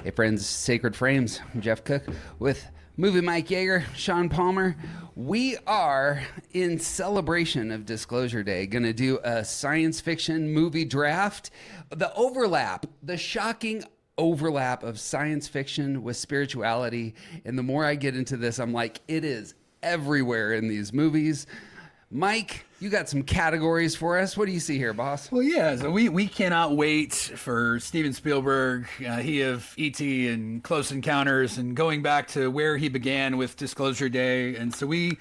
Hey friends, Sacred Frames, I'm Jeff Cook with movie Mike Yager, Sean Palmer. We are in celebration of Disclosure Day, going to do a science fiction movie draft. The shocking overlap of science fiction with spirituality. And the more I get into this, I'm like, it is everywhere in these movies. Mike, you got some categories for us. What do you see here, boss? Well, yeah, so we cannot wait for Steven Spielberg, he of E.T. and Close Encounters, and going back to where he began with Disclosure Day. And so we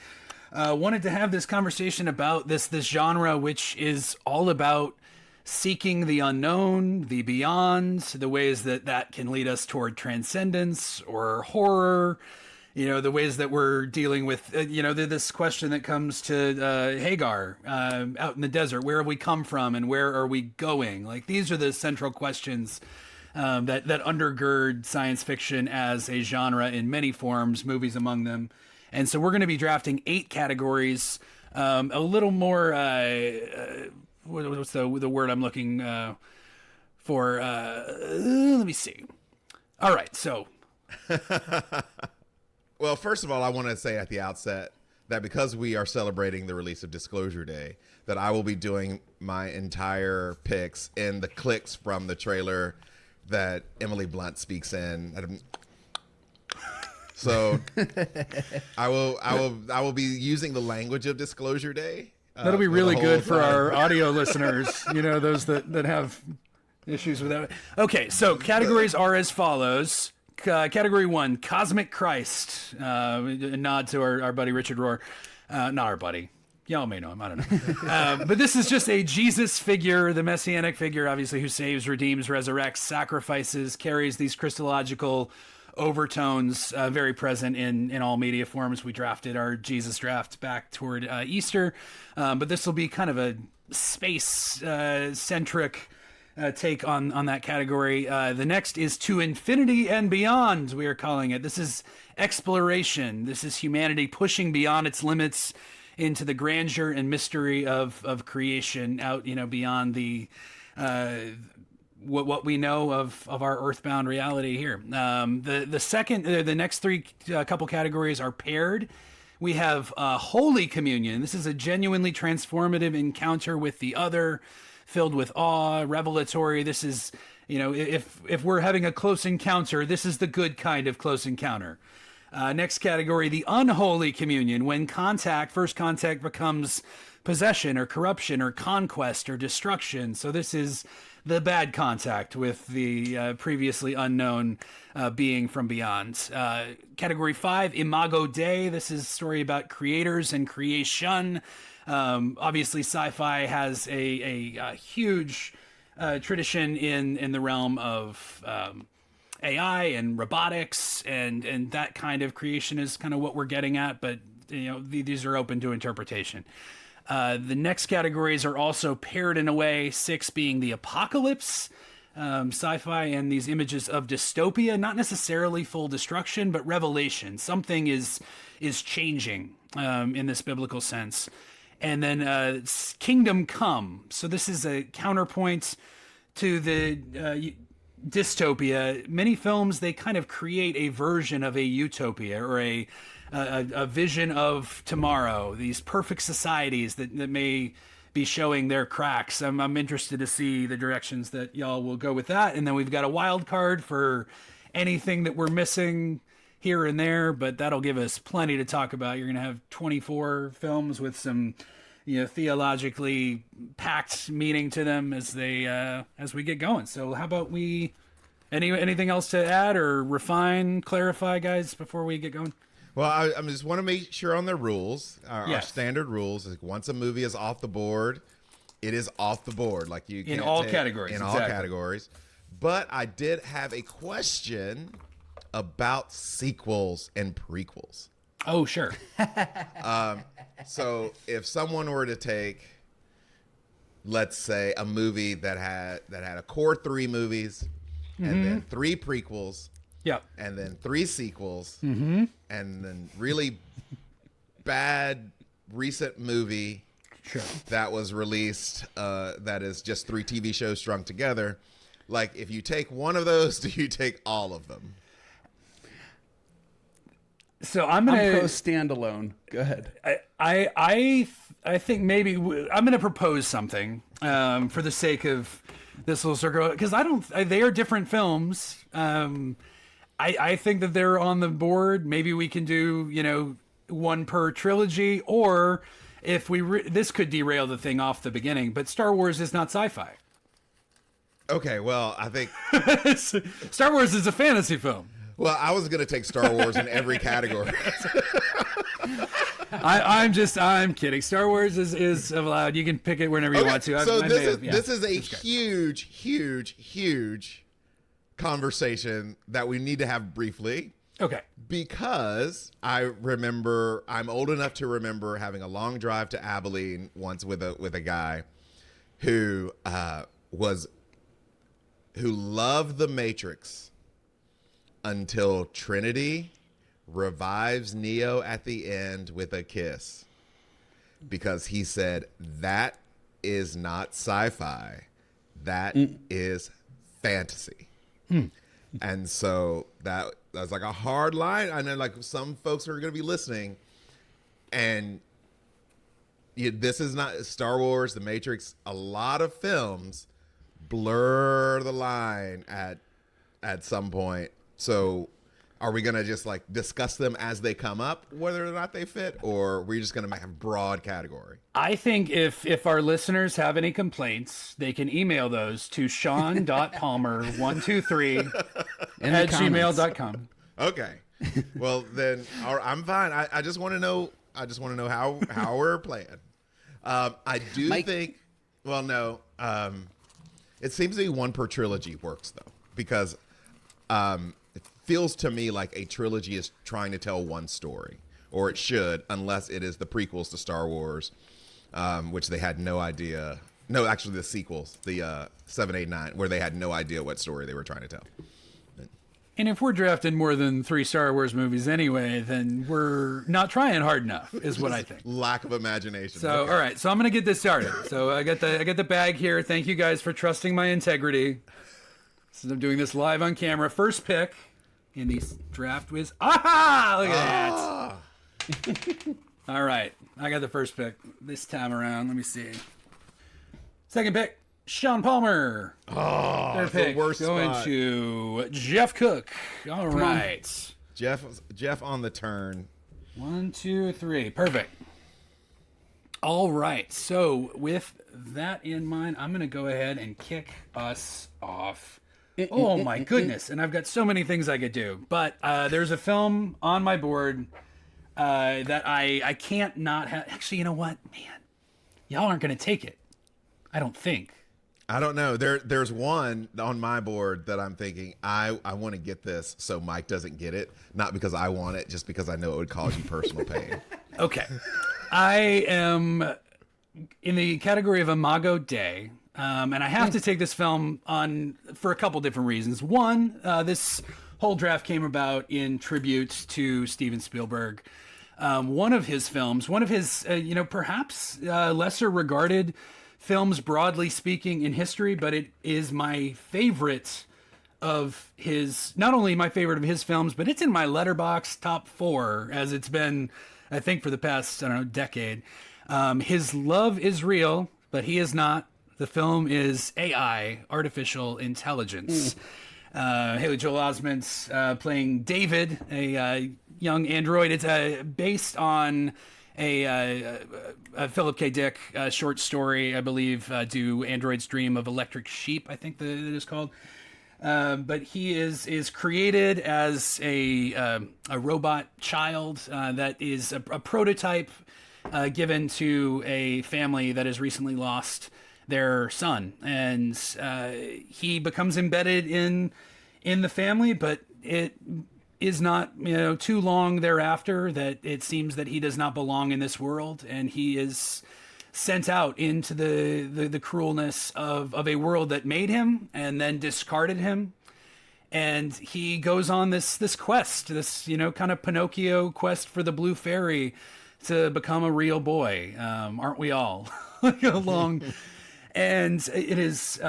wanted to have this conversation about this genre, which is all about seeking the unknown, the beyond, the ways that can lead us toward transcendence or horror. You know, the ways that we're dealing with, this question that comes to Hagar out in the desert. Where have we come from and where are we going? Like, these are the central questions that undergird science fiction as a genre in many forms, movies among them. And so we're going to be drafting 8 categories, a little more, what's the word I'm looking for? Let me see. All right, so... Well, first of all, I want to say at the outset that because we are celebrating the release of Disclosure Day, that I will be doing my entire picks in the clicks from the trailer that Emily Blunt speaks in. So I will be using the language of Disclosure Day. That'll be really good for our audio listeners, those that have issues with that. Okay, so categories are as follows. Category 1, Cosmic Christ. A nod to our buddy Richard Rohr. Not our buddy. Y'all may know him. I don't know. But this is just a Jesus figure, the messianic figure, obviously, who saves, redeems, resurrects, sacrifices, carries these Christological overtones very present in all media forms. We drafted our Jesus draft back toward Easter. But this will be kind of a space-centric take on that category. The next is To Infinity and Beyond, we are calling it. This is exploration. This is humanity pushing beyond its limits into the grandeur and mystery of creation, out beyond the what we know of our earthbound reality here. The next 3 couple categories are paired. We have Holy Communion. This is a genuinely transformative encounter with the other, filled with awe, revelatory. This is, if we're having a close encounter, this is the good kind of close encounter. Next category, the Unholy Communion, when first contact becomes possession or corruption or conquest or destruction. So this is the bad contact with the previously unknown being from beyond. Category 5, Imago Dei. This is a story about creators and creation. Obviously, sci-fi has a huge tradition in the realm of AI and robotics, and that kind of creation is kind of what we're getting at. But these are open to interpretation. The next categories are also paired in a way. 6 being the apocalypse, sci-fi, and these images of dystopia, not necessarily full destruction, but revelation. Something is changing in this biblical sense. And then Kingdom Come. So this is a counterpoint to the dystopia. Many films, they kind of create a version of a utopia or a vision of tomorrow, these perfect societies that may be showing their cracks. I'm interested to see the directions that y'all will go with that. And then we've got a wild card for anything that we're missing here and there, but that'll give us plenty to talk about. You're going to have 24 films with some, theologically packed meaning to them as we get going. So how about anything else to add or refine, clarify, guys, before we get going? Well, I just want to make sure on the rules, our Yes. standard rules. Like, once a movie is off the board, it is off the board. Like, you can't In all take- categories, In exactly. all categories. But I did have a question about sequels and prequels. Oh, sure. So if someone were to take, let's say, a movie that had a core 3 movies, and then 3 prequels, Yep. and then 3 sequels, and then really bad recent movie Sure. that was released that is just 3 TV shows strung together, Like, if you take one of those, do you take all of them? So I'm pro standalone. Go ahead. I think maybe I'm gonna propose something for the sake of this little circle, because they are different films. I think that they're on the board. Maybe we can do one per trilogy, or if this could derail the thing off the beginning. But Star Wars is not sci-fi. Okay, well, I think Star Wars is a fantasy film. Well, I was going to take Star Wars in every category. I'm kidding. Star Wars is allowed. You can pick it whenever you want to. So this is a huge conversation that we need to have briefly. Okay. Because I remember, I'm old enough to remember having a long drive to Abilene once with a guy who loved the Matrix until Trinity revives Neo at the end with a kiss, because he said that is not sci-fi, that is fantasy. And so that was like a hard line. I know, like, some folks are going to be listening, and this is not Star Wars, the Matrix. A lot of films blur the line at some point. So are we going to just like discuss them as they come up, whether or not they fit, or are we just going to make a broad category? I think if our listeners have any complaints, they can email those to sean.palmer123@gmail.com. Okay. Well, then I'm fine. I just want to know how we're playing. I do think, well, no, it seems to be one per trilogy works though, because it feels to me like a trilogy is trying to tell one story, or it should, unless it is the prequels to Star Wars, which they had no idea. No, actually the sequels, the 7, 8, 9, where they had no idea what story they were trying to tell. And if we're drafting more than 3 Star Wars movies anyway, then we're not trying hard enough, is what I think. Lack of imagination. So, okay. All right. So I'm going to get this started. So I got the bag here. Thank you guys for trusting my integrity. Since I'm doing this live on camera. First pick in the draft was, look at that. All right. I got the first pick this time around. Let me see. Second pick. Sean Palmer. Third pick the worst going spot. to Jeff Cook. All right. Jeff on the turn. 1, 2, 3. Perfect. All right. So with that in mind, I'm going to go ahead and kick us off. Oh my goodness. And I've got so many things I could do. But there's a film on my board that I can't not have. Actually, you know what? Man, y'all aren't going to take it. I don't think. I don't know. There's one on my board that I'm thinking I want to get this so Mike doesn't get it, not because I want it, just because I know it would cause you personal pain. Okay. I am in the category of Imago Dei, and I have to take this film on for a couple different reasons. One, this whole draft came about in tribute to Steven Spielberg. One of his films, perhaps lesser regarded films, broadly speaking, in history, but it is my favorite of his, not only my favorite of his films, but it's in my Letterboxd top 4, as it's been, I think, for the past, decade. His love is real, but he is not. The film is AI, artificial intelligence. Haley Joel Osment's playing David, a young android. It's based on a Philip K. Dick short story, I believe, Do Androids Dream of Electric Sheep, I think that it is called. But he is created as a robot child that is a prototype given to a family that has recently lost their son. And he becomes embedded in the family, but it is not too long thereafter that it seems that he does not belong in this world, and he is sent out into the cruelness of a world that made him and then discarded him. And he goes on this quest, this kind of Pinocchio quest for the blue fairy to become a real boy. Aren't we all? Along. And it is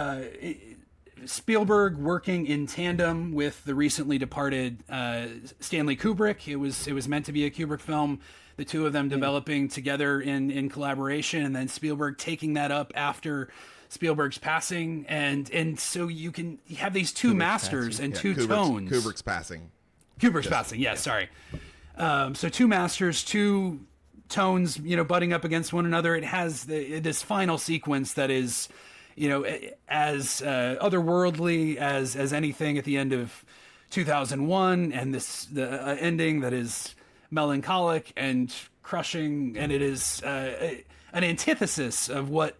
Spielberg working in tandem with the recently departed Stanley Kubrick. It was meant to be a Kubrick film. The two of them developing together in collaboration, and then Spielberg taking that up after Spielberg's passing, and so you have these two masters and two tones. Kubrick's passing. Yes, sorry. So two masters, two tones, butting up against one another. It has this final sequence that is, as otherworldly as anything at the end of 2001, and the ending that is melancholic and crushing, and it is an antithesis of what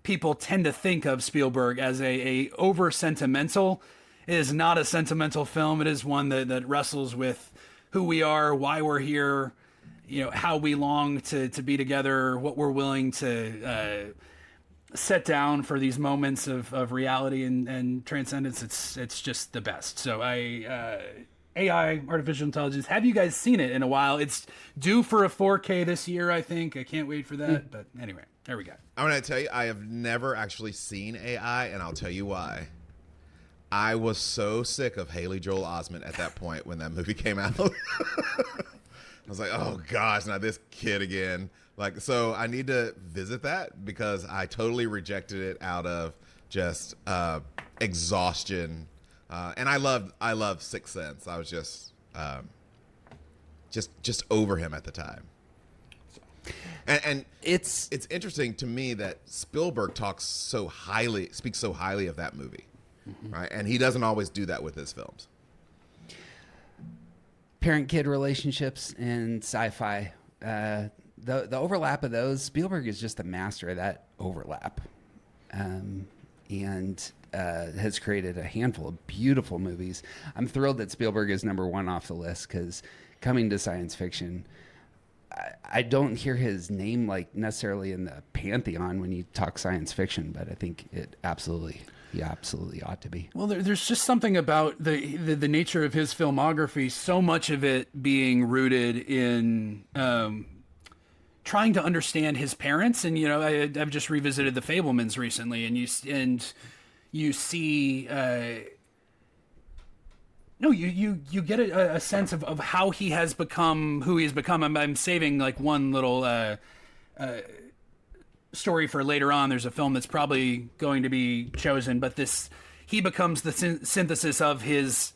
people tend to think of Spielberg as a over sentimental. It is not a sentimental film. It is one that wrestles with who we are, why we're here, how we long to be together, what we're willing to set down for these moments of reality and transcendence. It's just the best. So AI, artificial intelligence. Have you guys seen it in a while? It's due for a 4K this year, I think. I can't wait for that. But anyway, there we go. I'm going to tell you, I have never actually seen AI, and I'll tell you why. I was so sick of Haley Joel Osment at that point when that movie came out. I was like, oh gosh, not this kid again. So I need to visit that because I totally rejected it out of just exhaustion. And I love Sixth Sense. I was just over him at the time. And it's interesting to me that Spielberg speaks so highly of that movie, right? And he doesn't always do that with his films. Parent-kid relationships and sci-fi, the overlap of those, Spielberg is just a master of that overlap, and has created a handful of beautiful movies. I'm thrilled that Spielberg is number one off the list because coming to science fiction, I don't hear his name necessarily in the pantheon when you talk science fiction, but I think he absolutely ought to be. Well, there's just something about the nature of his filmography, so much of it being rooted in trying to understand his parents. And, I've just revisited The Fabelmans recently, and you see... No, you get a sense of how he has become who he has become. I'm saving one little story for later on. There's a film that's probably going to be chosen, but he becomes the synthesis of his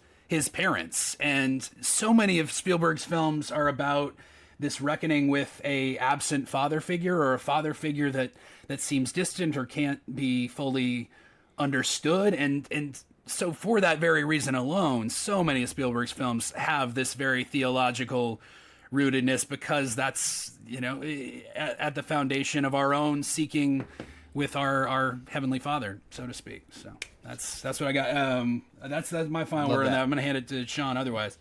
parents, and so many of Spielberg's films are about this reckoning with a absent father figure, or a father figure that seems distant or can't be fully understood, and so for that very reason alone, so many of Spielberg's films have this very theological rootedness, because that's, at the foundation of our own seeking with our Heavenly Father, so to speak. So that's what I got. That's my final word on that. I'm going to hand it to Sean otherwise.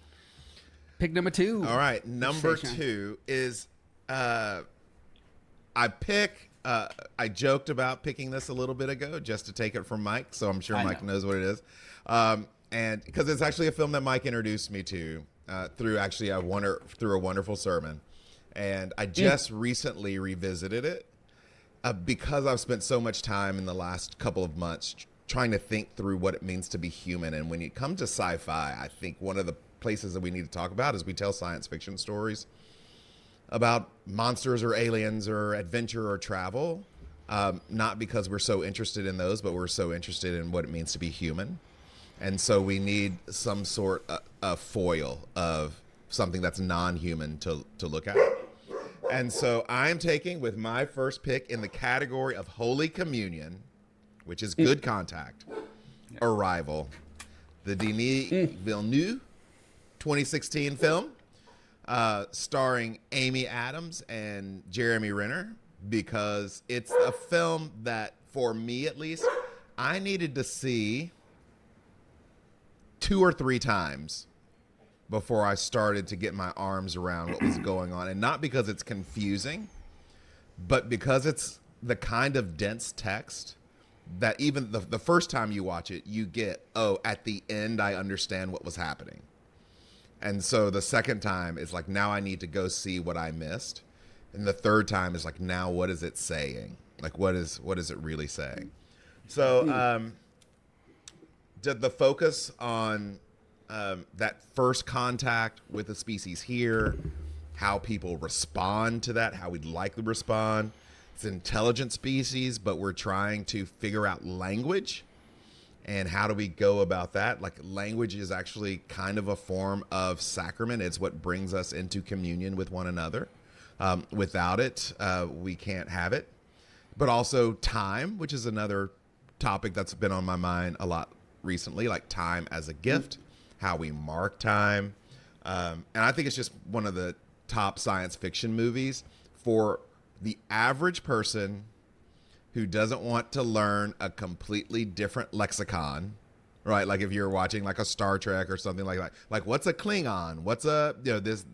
Pick number 2. All right. Number 2 is, I joked about picking this a little bit ago just to take it from Mike, so I'm sure Mike knows what it is. And because it's actually a film that Mike introduced me to through a wonderful sermon. And I just recently revisited it because I've spent so much time in the last couple of months trying to think through what it means to be human. And when you come to sci-fi, I think one of the places that we need to talk about is we tell science fiction stories about monsters or aliens or adventure or travel, not because we're so interested in those, but we're so interested in what it means to be human. And so we need some sort of foil of something that's non-human to look at. And so I'm taking, with my first pick in the category of Holy Communion, which is Good Contact, Arrival, the Denis Villeneuve 2016 film, starring Amy Adams and Jeremy Renner, because it's a film that, for me at least, I needed to see 2 or 3 times before I started to get my arms around what was going on. And not because it's confusing, but because it's the kind of dense text that even the first time you watch it, you get, oh, at the end, I understand what was happening. And so the second time is like, now I need to go see what I missed. And the third time is like, now what is it saying? Like, what is it really saying? So the focus on that first contact with the species here, how people respond to that, how we'd likely respond. It's an intelligent species, but we're trying to figure out language. And how do we go about that? Like, language is actually kind of a form of sacrament. It's what brings us into communion with one another. Without it, we can't have it. But also time, which is another topic that's been on my mind a lot recently, like time as a gift, how we mark time. And I think it's just one of the top science fiction movies for the average person who doesn't want to learn a completely different lexicon, right? Like if you're watching like a Star Trek or something like that, like what's a Klingon? What's a, this,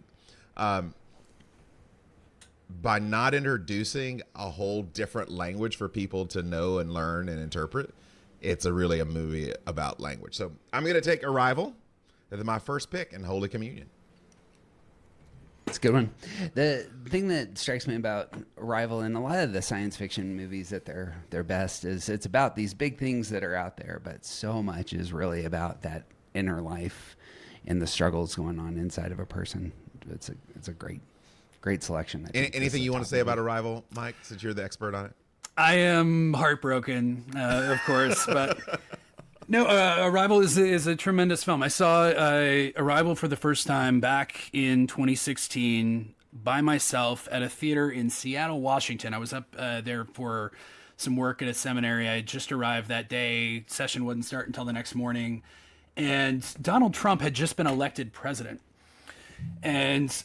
by not introducing a whole different language for people to know and learn and interpret, it's really a movie about language. So I'm going to take Arrival. That's my first pick in Holy Communion. It's a good one. The thing that strikes me about Arrival and a lot of the science fiction movies at their best is it's about these big things that are out there, but so much is really about that inner life and the struggles going on inside of a person. It's a great selection. Anything you want to say about Arrival, Mike, since you're the expert on it? I am heartbroken, of course, but no, Arrival is a tremendous film. I saw Arrival for the first time back in 2016 by myself at a theater in Seattle, Washington. I was up there for some work at a seminary. I had just arrived that day. Session wouldn't start until the next morning. And Donald Trump had just been elected president. And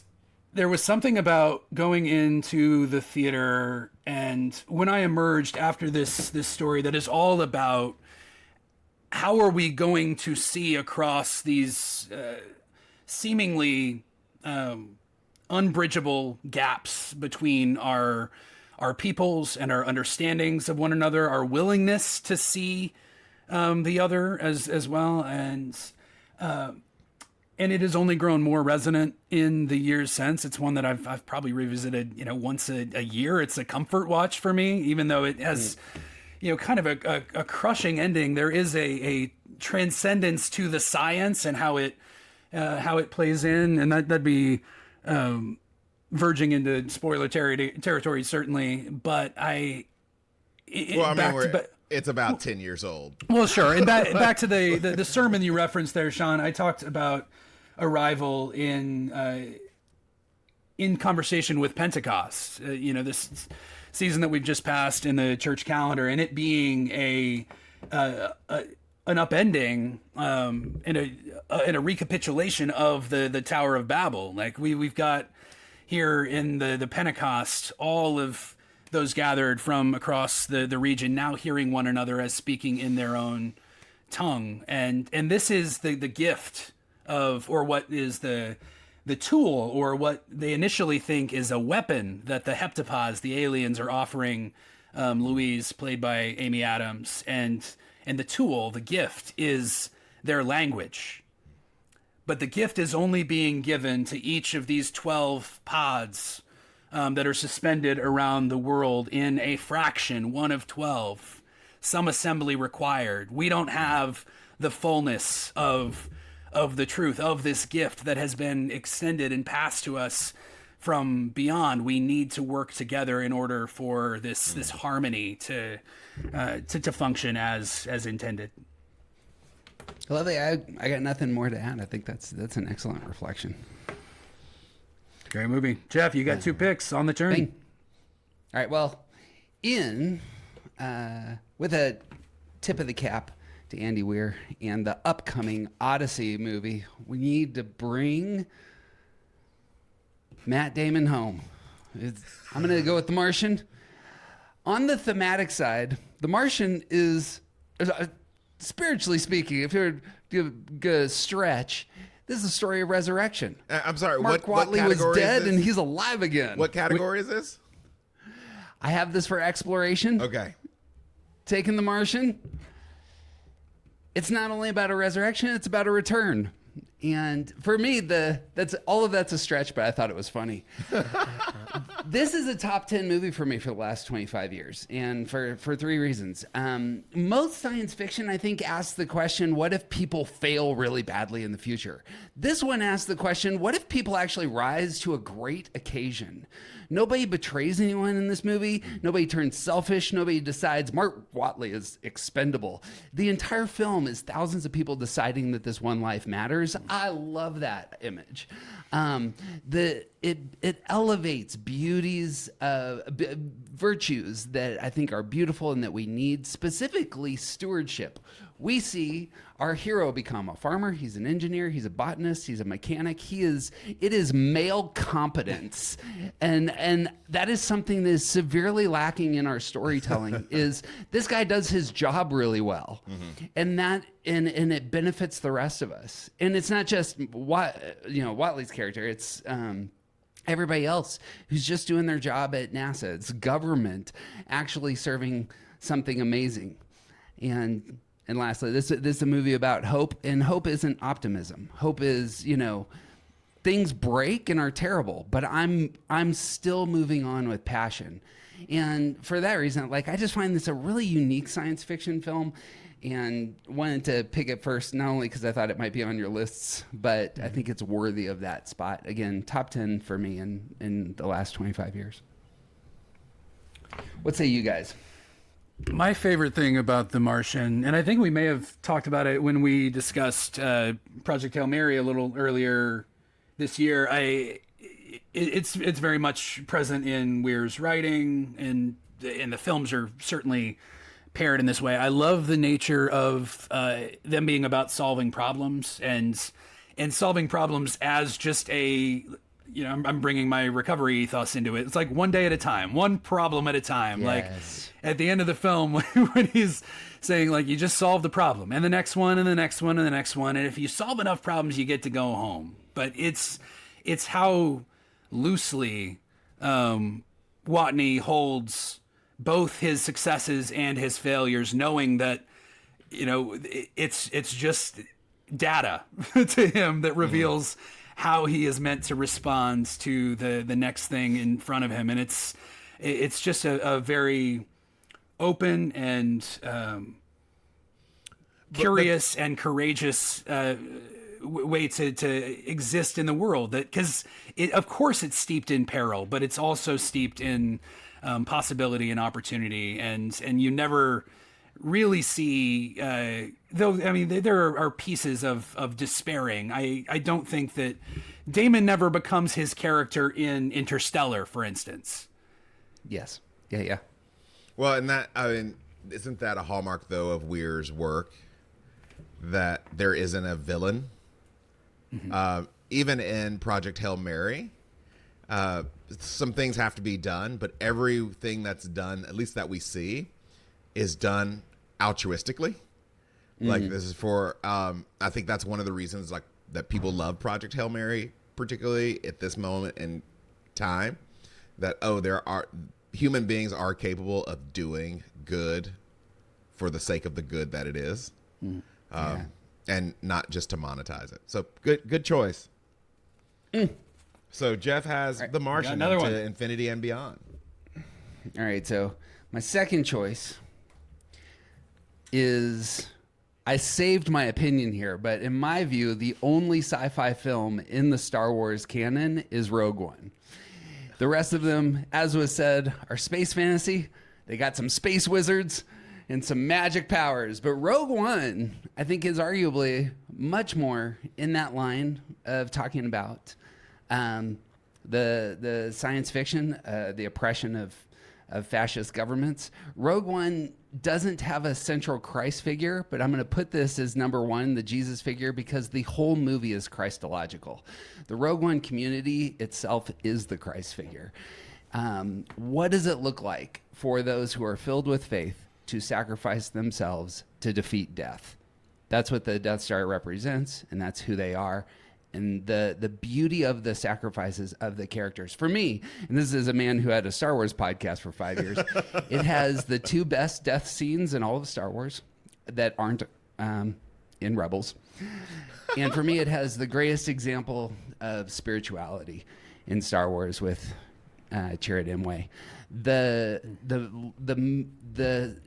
there was something about going into the theater, and when I emerged after this story that is all about how are we going to see across these seemingly unbridgeable gaps between our peoples and our understandings of one another, our willingness to see the other as well, and it has only grown more resonant in the years since. It's one that I've probably revisited, once a year. It's a comfort watch for me, even though it has, kind of a crushing ending. There is a transcendence to the science and how it plays in, and that'd be verging into spoiler territory certainly. But it's about 10 years old. Well, sure. And back to the sermon you referenced there, Sean. I talked about Arrival in conversation with Pentecost. This season that we've just passed in the church calendar, and it being an upending and a recapitulation of the Tower of Babel. Like we've got here in the Pentecost, all of those gathered from across the region now hearing one another as speaking in their own tongue, and this is the gift of, or what is the tool, or what they initially think is a weapon that the heptapods, the aliens, are offering Louise, played by Amy Adams, and the tool, the gift, is their language. But the gift is only being given to each of these 12 pods that are suspended around the world in a fraction, 1 of 12. Some assembly required. We don't have the fullness of the truth of this gift that has been extended and passed to us from beyond. We need to work together in order for this harmony to function as intended. Lovely. I got nothing more to add. I think that's an excellent reflection. Great movie. Jeff, you got 2 picks on the turn. Bang. All right. Well, with a tip of the cap to Andy Weir and the upcoming Odyssey movie, we need to bring Matt Damon home. I'm going to go with The Martian. On the thematic side, The Martian is, spiritually speaking, if you're going to stretch, this is a story of resurrection. I'm sorry, Mark what Watley was dead and he's alive again. What category is this? I have this for exploration. Okay. Taking The Martian. It's not only about a resurrection, it's about a return. And for me, that's all of that's a stretch, but I thought it was funny. This is a top 10 movie for me for the last 25 years, and for three reasons. Most science fiction, I think, asks the question, what if people fail really badly in the future? This one asks the question, what if people actually rise to a great occasion? Nobody betrays anyone in this movie. Nobody turns selfish. Nobody decides Mark Watley is expendable. The entire film is thousands of people deciding that this one life matters. I love that image. It elevates beauties, virtues that I think are beautiful and that we need, specifically stewardship. We see our hero become a farmer. He's an engineer. He's a botanist. He's a mechanic. It is male competence. And that is something that is severely lacking in our storytelling is this guy does his job really well. And it benefits the rest of us. And it's not just Watley's character. It's everybody else who's just doing their job at NASA. It's government actually serving something amazing. And lastly, this is a movie about hope, and hope isn't optimism. Hope is, things break and are terrible, but I'm still moving on with passion. And for that reason, I just find this a really unique science fiction film, and wanted to pick it first, not only because I thought it might be on your lists, but I think it's worthy of that spot. Again, top 10 for me in the last 25 years. What say you guys? My favorite thing about The Martian, and I think we may have talked about it when we discussed Project Hail Mary a little earlier this year, it's very much present in Weir's writing, and the films are certainly paired in this way. I love the nature of them being about solving problems and solving problems as just I'm bringing my recovery ethos into it. It's like one day at a time, one problem at a time. Yes. Like at the end of the film, when he's saying you just solve the problem and the next one and the next one and the next one. And if you solve enough problems, you get to go home. But it's how loosely Watney holds both his successes and his failures, knowing that, it's just data to him that reveals how he is meant to respond to the next thing in front of him. And it's just a very open and curious and courageous way to exist in the world, that because of course it's steeped in peril, but it's also steeped in possibility and opportunity, and you never really see there are pieces of despairing. I don't think that Damon never becomes his character in Interstellar, for instance. Yes. Yeah. Well, and isn't that a hallmark though of Weir's work, that there isn't a villain? Even in Project Hail Mary, some things have to be done, but everything that's done, at least that we see, is done altruistically. This is for I think that's one of the reasons that people love Project Hail Mary, particularly at this moment in time, that there are human beings are capable of doing good for the sake of the good that it is. And not just to monetize it. So good choice. So Jeff has The Martian to infinity and beyond. All right, so my second choice is, I saved my opinion here, but in my view, the only sci-fi film in the Star Wars canon is Rogue One. The rest of them, as was said, are space fantasy. They got some space wizards and some magic powers, but Rogue One, I think, is arguably much more in that line of talking about the science fiction, the oppression of fascist governments. Rogue One doesn't have a central Christ figure, but I'm going to put this as number one, the Jesus figure, because the whole movie is Christological. The Rogue One community itself is the Christ figure. What does it look like for those who are filled with faith to sacrifice themselves to defeat death? That's what the Death Star represents, and that's who they are. And the beauty of the sacrifices of the characters. For me, and this is a man who had a Star Wars podcast for 5 years, it has the two best death scenes in all of Star Wars that aren't in Rebels. And for me, it has the greatest example of spirituality in Star Wars with Chirrut Imwe. The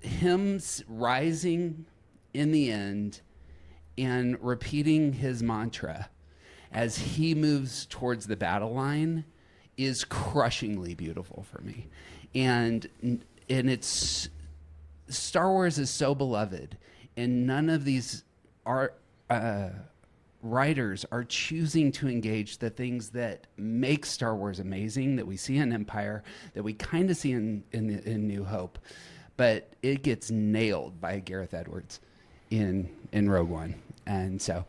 hymns rising in the end and repeating his mantra as he moves towards the battle line is crushingly beautiful for me. And it's Star Wars is so beloved, and none of these writers are choosing to engage the things that make Star Wars amazing, that we see in Empire, that we kind of see in New Hope, but it gets nailed by Gareth Edwards in Rogue One. And so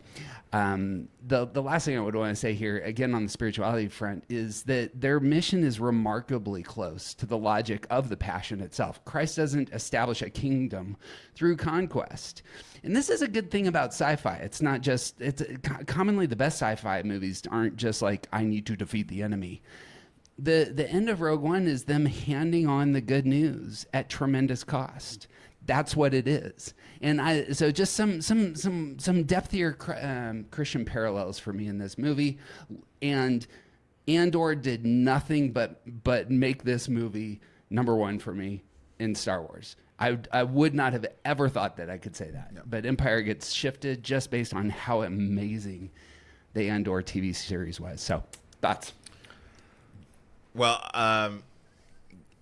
the last thing I would want to say here, again on the spirituality front, is that their mission is remarkably close to the logic of the Passion itself. Christ doesn't establish a kingdom through conquest. And this is a good thing about sci-fi. It's not just, commonly the best sci-fi movies aren't just like, I need to defeat the enemy. The end of Rogue One is them handing on the good news at tremendous cost. That's what it is. And so just some depthier Christian parallels for me in this movie. And Andor did nothing but make this movie number one for me in Star Wars. I would not have ever thought that I could say that. No. But Empire gets shifted just based on how amazing the Andor TV series was. So, thoughts? Well,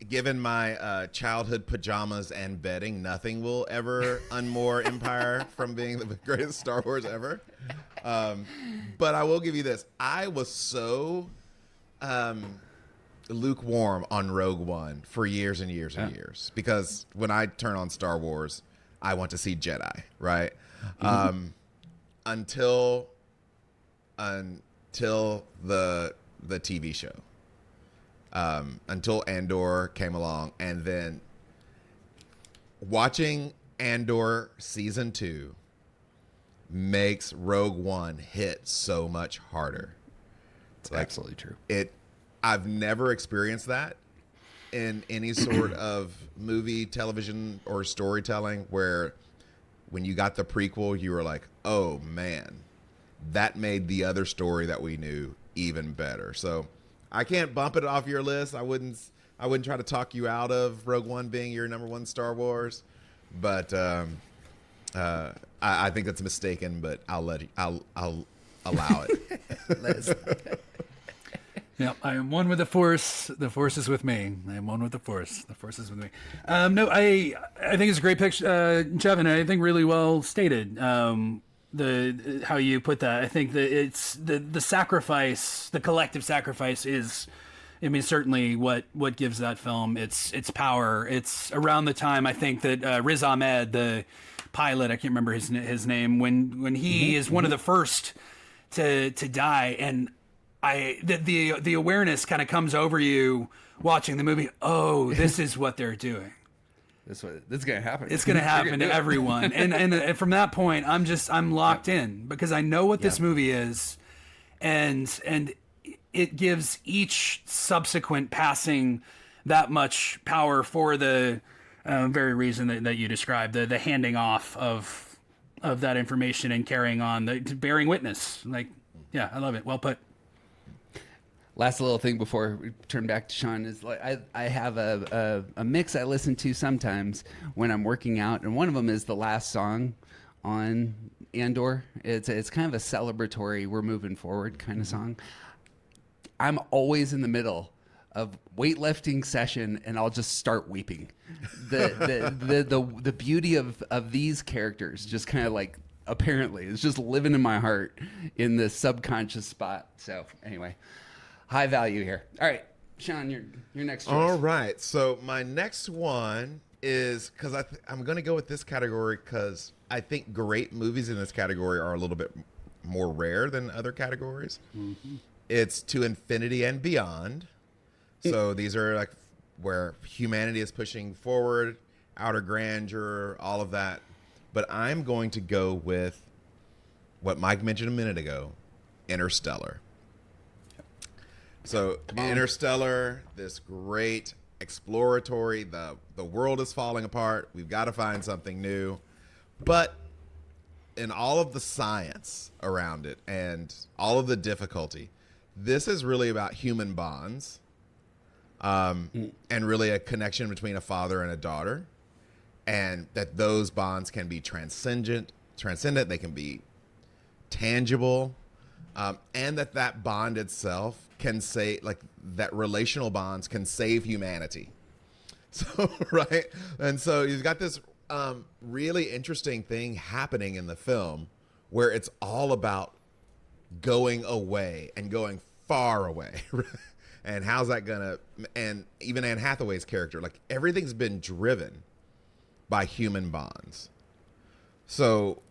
given my childhood pajamas and bedding, nothing will ever unmoor Empire from being the greatest Star Wars ever. But I will give you this. I was so lukewarm on Rogue One for years and years and years, because when I turn on Star Wars, I want to see Jedi, right? Mm-hmm. Until the TV show. Until Andor came along, and then watching Andor season 2 makes Rogue One hit so much harder. It's absolutely true. I've never experienced that in any sort of movie, television, or storytelling, where when you got the prequel, you were like, oh man, that made the other story that we knew even better. So I can't bump it off your list. I wouldn't try to talk you out of Rogue One being your number one Star Wars, but I think that's mistaken. But I'll allow it. Yeah, I am one with the Force. The Force is with me. I am one with the Force. The Force is with me. No, I think it's a great picture, Jeff, and I think really well stated. The how you put that. I think that it's the sacrifice, the collective sacrifice is, I mean, certainly what gives that film its power. It's around the time I think that Riz Ahmed, the pilot, I can't remember his name, when he is one of the first to die, and the awareness kind of comes over you watching the movie. Oh, this is what they're doing. This is gonna happen. It's gonna happen to everyone, and from that point, I'm locked in, because I know what this movie is, and it gives each subsequent passing that much power for the very reason that you described, the handing off of that information and carrying on, the bearing witness. Like, yeah, I love it. Well put. Last little thing before we turn back to Sean is, like, I have a mix I listen to sometimes when I'm working out, and one of them is the last song on Andor. It's kind of a celebratory, we're moving forward kind of song. I'm always in the middle of weightlifting session, and I'll just start weeping. The beauty of these characters just kind of like, apparently, is just living in my heart in this subconscious spot. So anyway. High value here. All right, Sean, your next choice. All right, so my next one is, because I'm going to go with this category because I think great movies in this category are a little bit more rare than other categories. Mm-hmm. It's To Infinity and Beyond. So these are like where humanity is pushing forward, outer grandeur, all of that. But I'm going to go with what Mike mentioned a minute ago, Interstellar. So Interstellar, this great exploratory, the world is falling apart. We've got to find something new. But all of the science around it and all of the difficulty, this is really about human bonds, and really a connection between a father and a daughter, and that those bonds can be transcendent, they can be tangible, and that bond itself can say, like, that relational bonds can save humanity. So, right? And so you've got this really interesting thing happening in the film where it's all about going away and going far away. And how's that gonna, and even Anne Hathaway's character, like, everything's been driven by human bonds. So,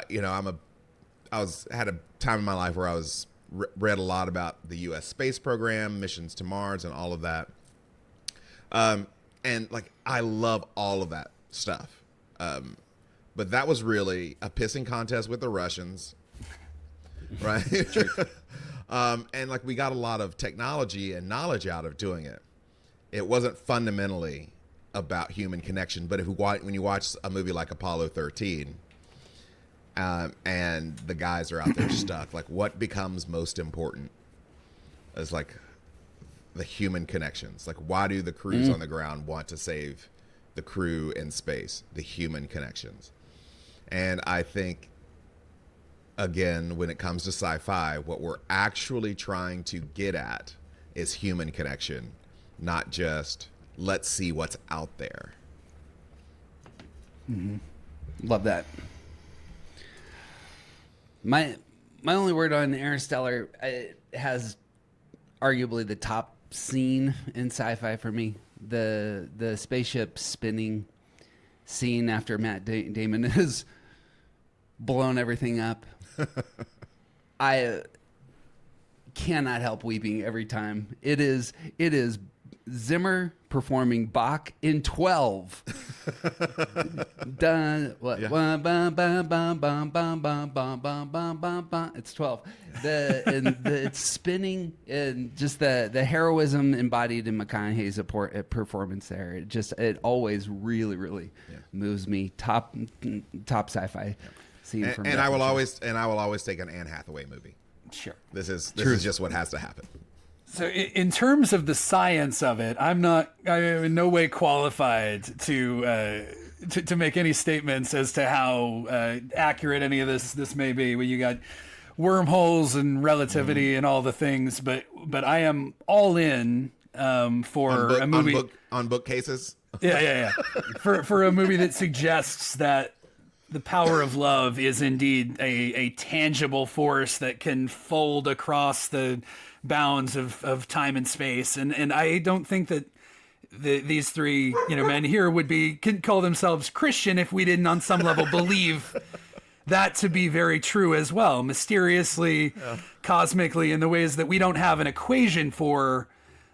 you know, had a time in my life where I was read a lot about the U.S. space program, missions to Mars, and all of that. And like, I love all of that stuff. But that was really a pissing contest with the Russians, right? And like, we got a lot of technology and knowledge out of doing it. It wasn't fundamentally about human connection. But when you watch a movie like Apollo 13, and the guys are out there stuck, like, what becomes most important is like the human connections. Like, why do the crews on the ground want to save the crew in space? The human connections. And I think, again, when it comes to sci-fi, what we're actually trying to get at is human connection, not just let's see what's out there. Love that. My only word on Interstellar, it has arguably the top scene in sci-fi for me. The spaceship spinning scene after Matt Damon has blown everything up. I cannot help weeping every time. It is Zimmer performing Bach in 12. Dun, what? Yeah. It's 12. It's spinning, and just the heroism embodied in McConaughey's performance there. It always really moves me. Top sci-fi scene from. And I will always take an Anne Hathaway movie. Sure. This is just what has to happen. So in terms of the science of it, I am in no way qualified to make any statements as to how accurate any of this may be. When you got wormholes and relativity and all the things, but I am all in for a movie on bookcases. Yeah. For a movie that suggests that the power of love is indeed a tangible force that can fold across the bounds of time and space. And I don't think that these three men here could call themselves Christian if we didn't on some level believe that to be very true as well, mysteriously, cosmically, in the ways that we don't have an equation for,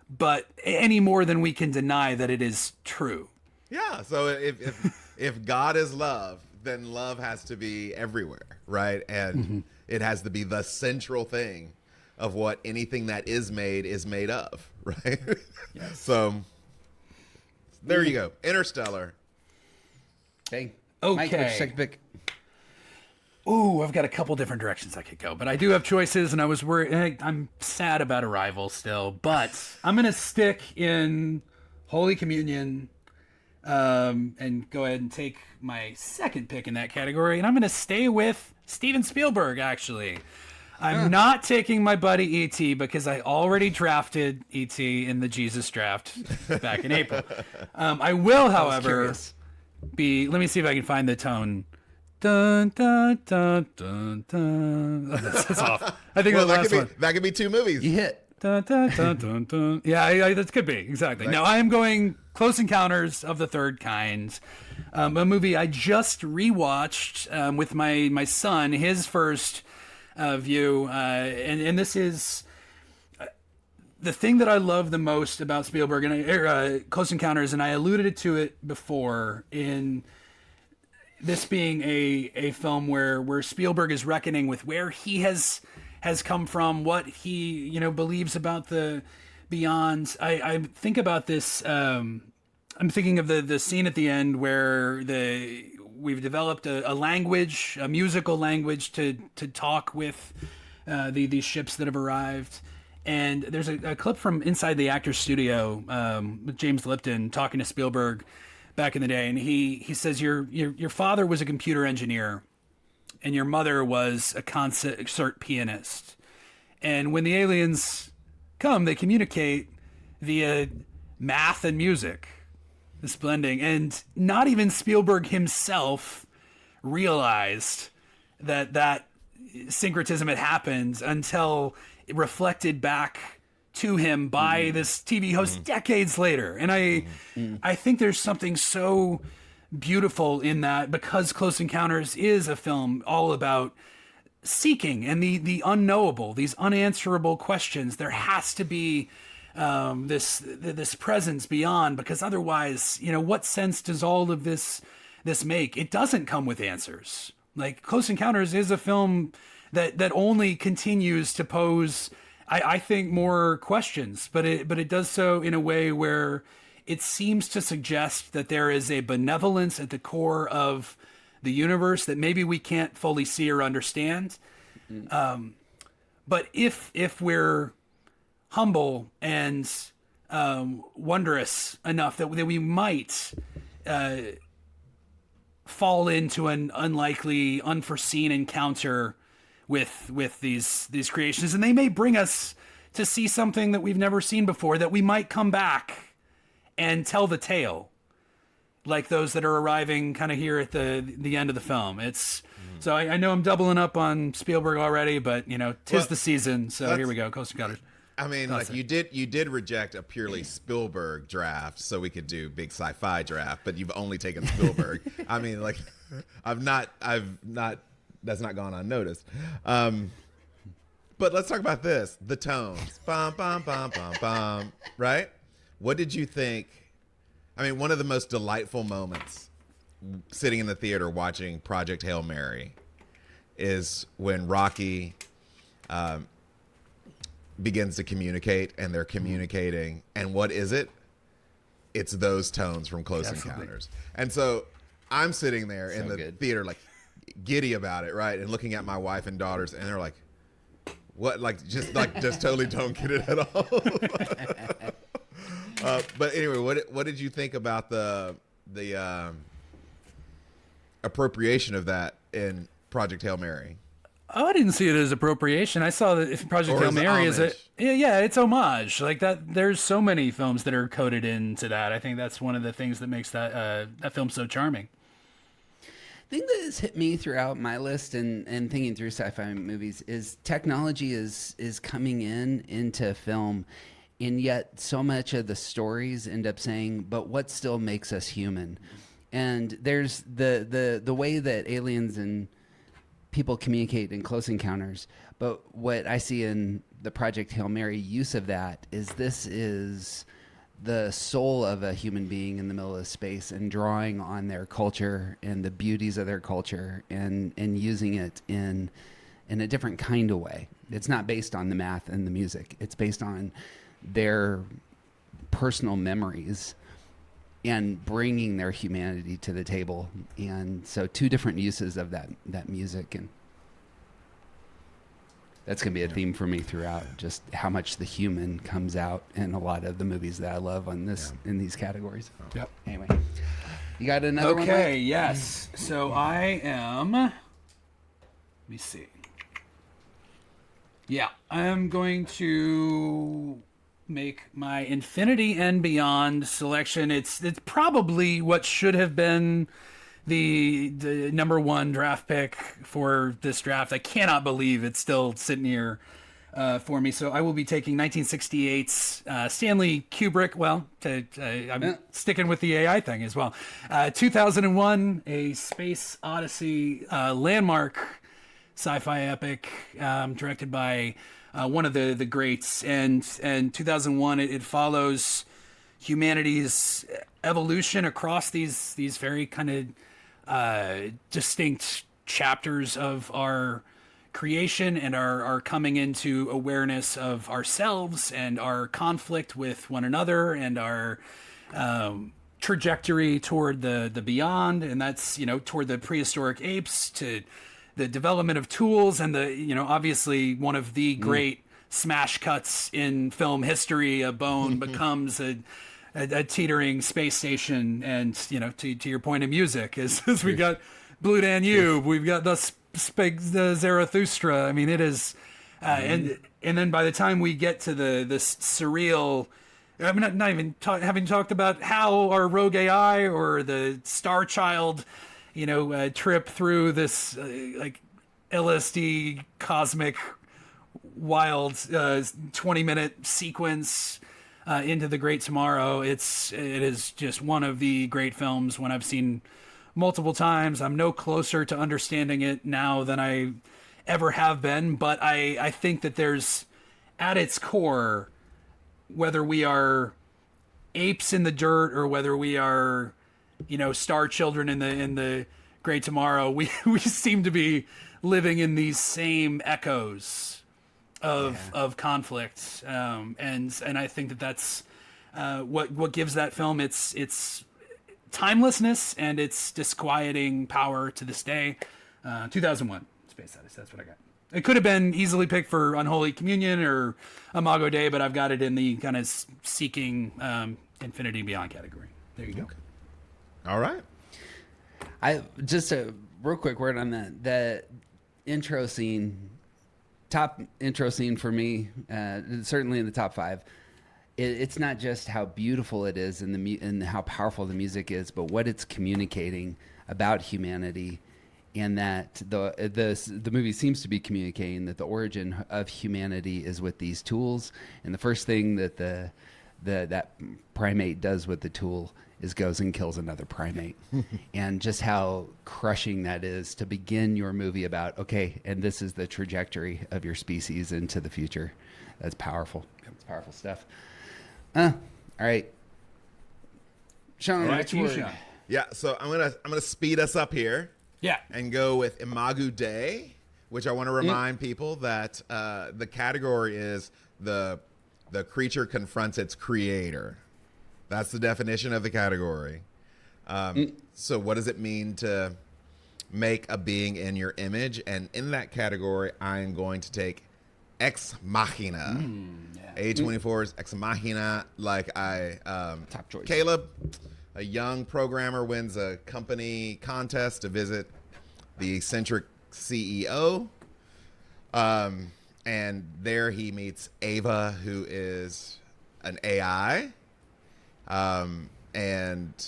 but any more than we can deny that it is true. Yeah. So if God is love, then love has to be everywhere, right? And it has to be the central thing of what anything that is made of, right? Yes. So there you go. Interstellar. Bang. Okay. Mike, what's your second pick? Ooh, I've got a couple different directions I could go, but I do have choices, and I was worried. I'm sad about Arrival still, but I'm going to stick in Holy Communion, and go ahead and take my second pick in that category, and I'm going to stay with Steven Spielberg, actually. I'm not taking my buddy E.T. because I already drafted E.T. in the Jesus draft back in April. I will, however, let me see if I can find the tone. Dun, dun, dun, dun, dun. Oh, that's off. I think that could be two movies. You hit. Dun, dun, dun, dun, dun. Yeah, that could be. Exactly. Right. Now, I am going Close Encounters of the Third Kind, a movie I just rewatched with my son, his first view. And this is the thing that I love the most about Spielberg and Close Encounters, and I alluded to it before in this being a film where Spielberg is reckoning with where he has come from, what he believes about the beyond. I think about this. I'm thinking of the scene at the end where we've developed a language, a musical language to talk with these ships that have arrived. And there's a clip from inside the actor's studio with James Lipton talking to Spielberg back in the day, and he says your father was a computer engineer, and your mother was a concert pianist. And when the aliens come, they communicate via math and music, this blending. And not even Spielberg himself realized that syncretism had happened until it reflected back to him by this TV host decades later. And I think there's something so beautiful in that, because Close Encounters is a film all about seeking and the unknowable, these unanswerable questions. There has to be this presence beyond, because otherwise, what sense does all of this make? It doesn't come with answers. Like, Close Encounters is a film that only continues to pose, I think, more questions, but it does so in a way where it seems to suggest that there is a benevolence at the core of the universe that maybe we can't fully see or understand. But if we're humble and wondrous enough that we might fall into an unlikely, unforeseen encounter with these creations, and they may bring us to see something that we've never seen before, that we might come back and tell the tale, like those that are arriving kind of here at the end of the film. So I know I'm doubling up on Spielberg already, but tis the season, so here we go. Close Encounters. I mean, you did reject a purely Spielberg draft, so we could do big sci-fi draft, but you've only taken Spielberg. I mean, I've not. That's not gone unnoticed. But let's talk about this: the tones, bum bum bum bum bum. Right? What did you think? I mean, one of the most delightful moments sitting in the theater watching Project Hail Mary is when Rocky begins to communicate, and they're communicating. And what is it? It's those tones from Close Encounters. And so I'm sitting there in the theater, like, giddy about it, right? And looking at my wife and daughters, and they're like, what? Just totally don't get it at all. But anyway, what did you think about the appropriation of that in Project Hail Mary? Oh, I didn't see it as appropriation. I saw that if Project Hail Mary is it's homage. Like that. There's so many films that are coded into that. I think that's one of the things that makes that film so charming. The thing that has hit me throughout my list and thinking through sci-fi movies is technology is coming into film, and yet so much of the stories end up saying, but what still makes us human? And there's the way that aliens and people communicate in Close Encounters, but what I see in the Project Hail Mary use of that is this is the soul of a human being in the middle of space, and drawing on their culture and the beauties of their culture and using it in a different kind of way. It's not based on the math and the music. It's based on their personal memories and bringing their humanity to the table. And so two different uses of that music, and that's going to be a theme for me throughout, just how much the human comes out in a lot of the movies that I love in these categories. Yep. Anyway, you got another one? Okay, yes. So I am, let me see. Yeah, I'm going to make my Infinity and Beyond selection. It's probably what should have been the number one draft pick for this draft. I cannot believe it's still sitting here for me. So I will be taking 1968's Stanley Kubrick. Well, I'm sticking with the AI thing as well. 2001, A Space Odyssey, landmark sci-fi epic, directed by one of the greats. And 2001, it follows humanity's evolution across these very kind of distinct chapters of our creation and our coming into awareness of ourselves and our conflict with one another and our trajectory toward the beyond, and that's, toward the prehistoric apes, to the development of tools, and obviously one of the great smash cuts in film history. A bone becomes a teetering space station, and to your point of music, is we got Blue Danube, we've got the Zarathustra. I mean, it is, and then by the time we get to this surreal, I mean, not even having talked about how our rogue AI or the Star Child, trip through this like LSD cosmic wild 20-minute sequence into the Great Tomorrow. It is just one of the great films when I've seen multiple times. I'm no closer to understanding it now than I ever have been, but I think that there's, at its core, whether we are apes in the dirt or whether we are, star children in the Great Tomorrow, we seem to be living in these same echoes of conflict, and I think that's what gives that film its timelessness and its disquieting power to this day. 2001, Space Odyssey. That's what I got. It could have been easily picked for Unholy Communion or Imago Dei, but I've got it in the kind of seeking infinity and beyond category. There you go. Okay. All right. I just a real quick word on that. The intro scene, top intro scene for me, certainly in the top 5. It's not just how beautiful it is and how powerful the music is, but what it's communicating about humanity, and that the movie seems to be communicating that the origin of humanity is with these tools, and the first thing that that primate does with the tool is goes and kills another primate. And just how crushing that is to begin your movie about, okay, and this is the trajectory of your species into the future. That's powerful. It's powerful stuff. All right. Sean, Back to you, Sean. Yeah, so I'm gonna speed us up here. Yeah. And go with Imago Dei, which I want to remind people that the category is the creature confronts its creator. That's the definition of the category. So what does it mean to make a being in your image? And in that category, I am going to take Ex Machina. A24's Ex Machina. Top choice. Caleb, a young programmer, wins a company contest to visit the eccentric CEO. And there he meets Ava, who is an AI. And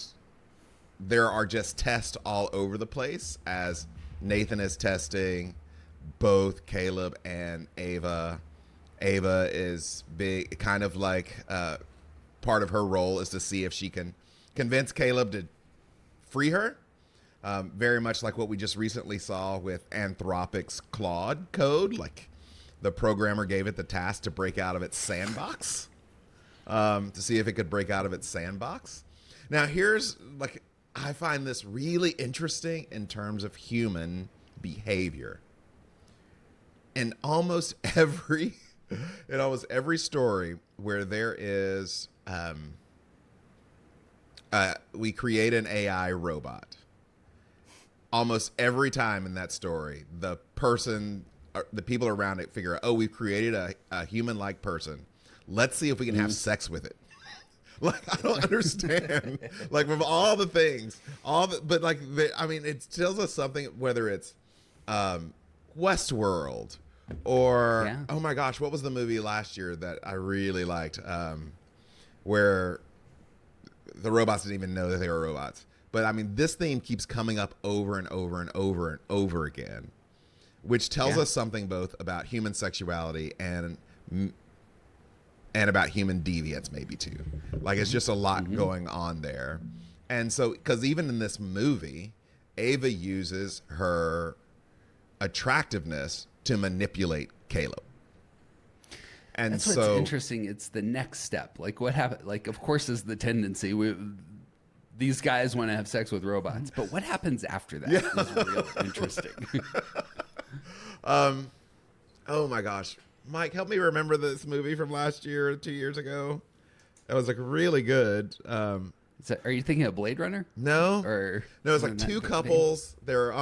there are just tests all over the place as Nathan is testing both Caleb and Ava. Ava is big, kind of like part of her role is to see if she can convince Caleb to free her. Very much like what we just recently saw with Anthropic's Claude code. Like the programmer gave it the task to break out of its sandbox, to see if it could break out of its sandbox. Now here's I find this really interesting in terms of human behavior. In almost every story where there is, we create an AI robot. Almost every time in that story, the people around it figure out, oh, we've created a human-like person. Let's see if we can have sex with it. I don't understand. From all the things, it tells us something, whether it's Westworld or, oh my gosh, what was the movie last year that I really liked, where the robots didn't even know that they were robots. But this theme keeps coming up over and over and over and over again, which tells us something both about human sexuality and about human deviance, maybe too. It's just a lot going on there. And so, because even in this movie, Ava uses her attractiveness to manipulate Caleb. And that's what's interesting. It's the next step. What happened? Of course, is the tendency. These guys want to have sex with robots, but what happens after that is real interesting. Oh my gosh, Mike, help me remember this movie from last year or 2 years ago. That was really good. Are you thinking of Blade Runner? No, Or no, it's like not two the- couples. They're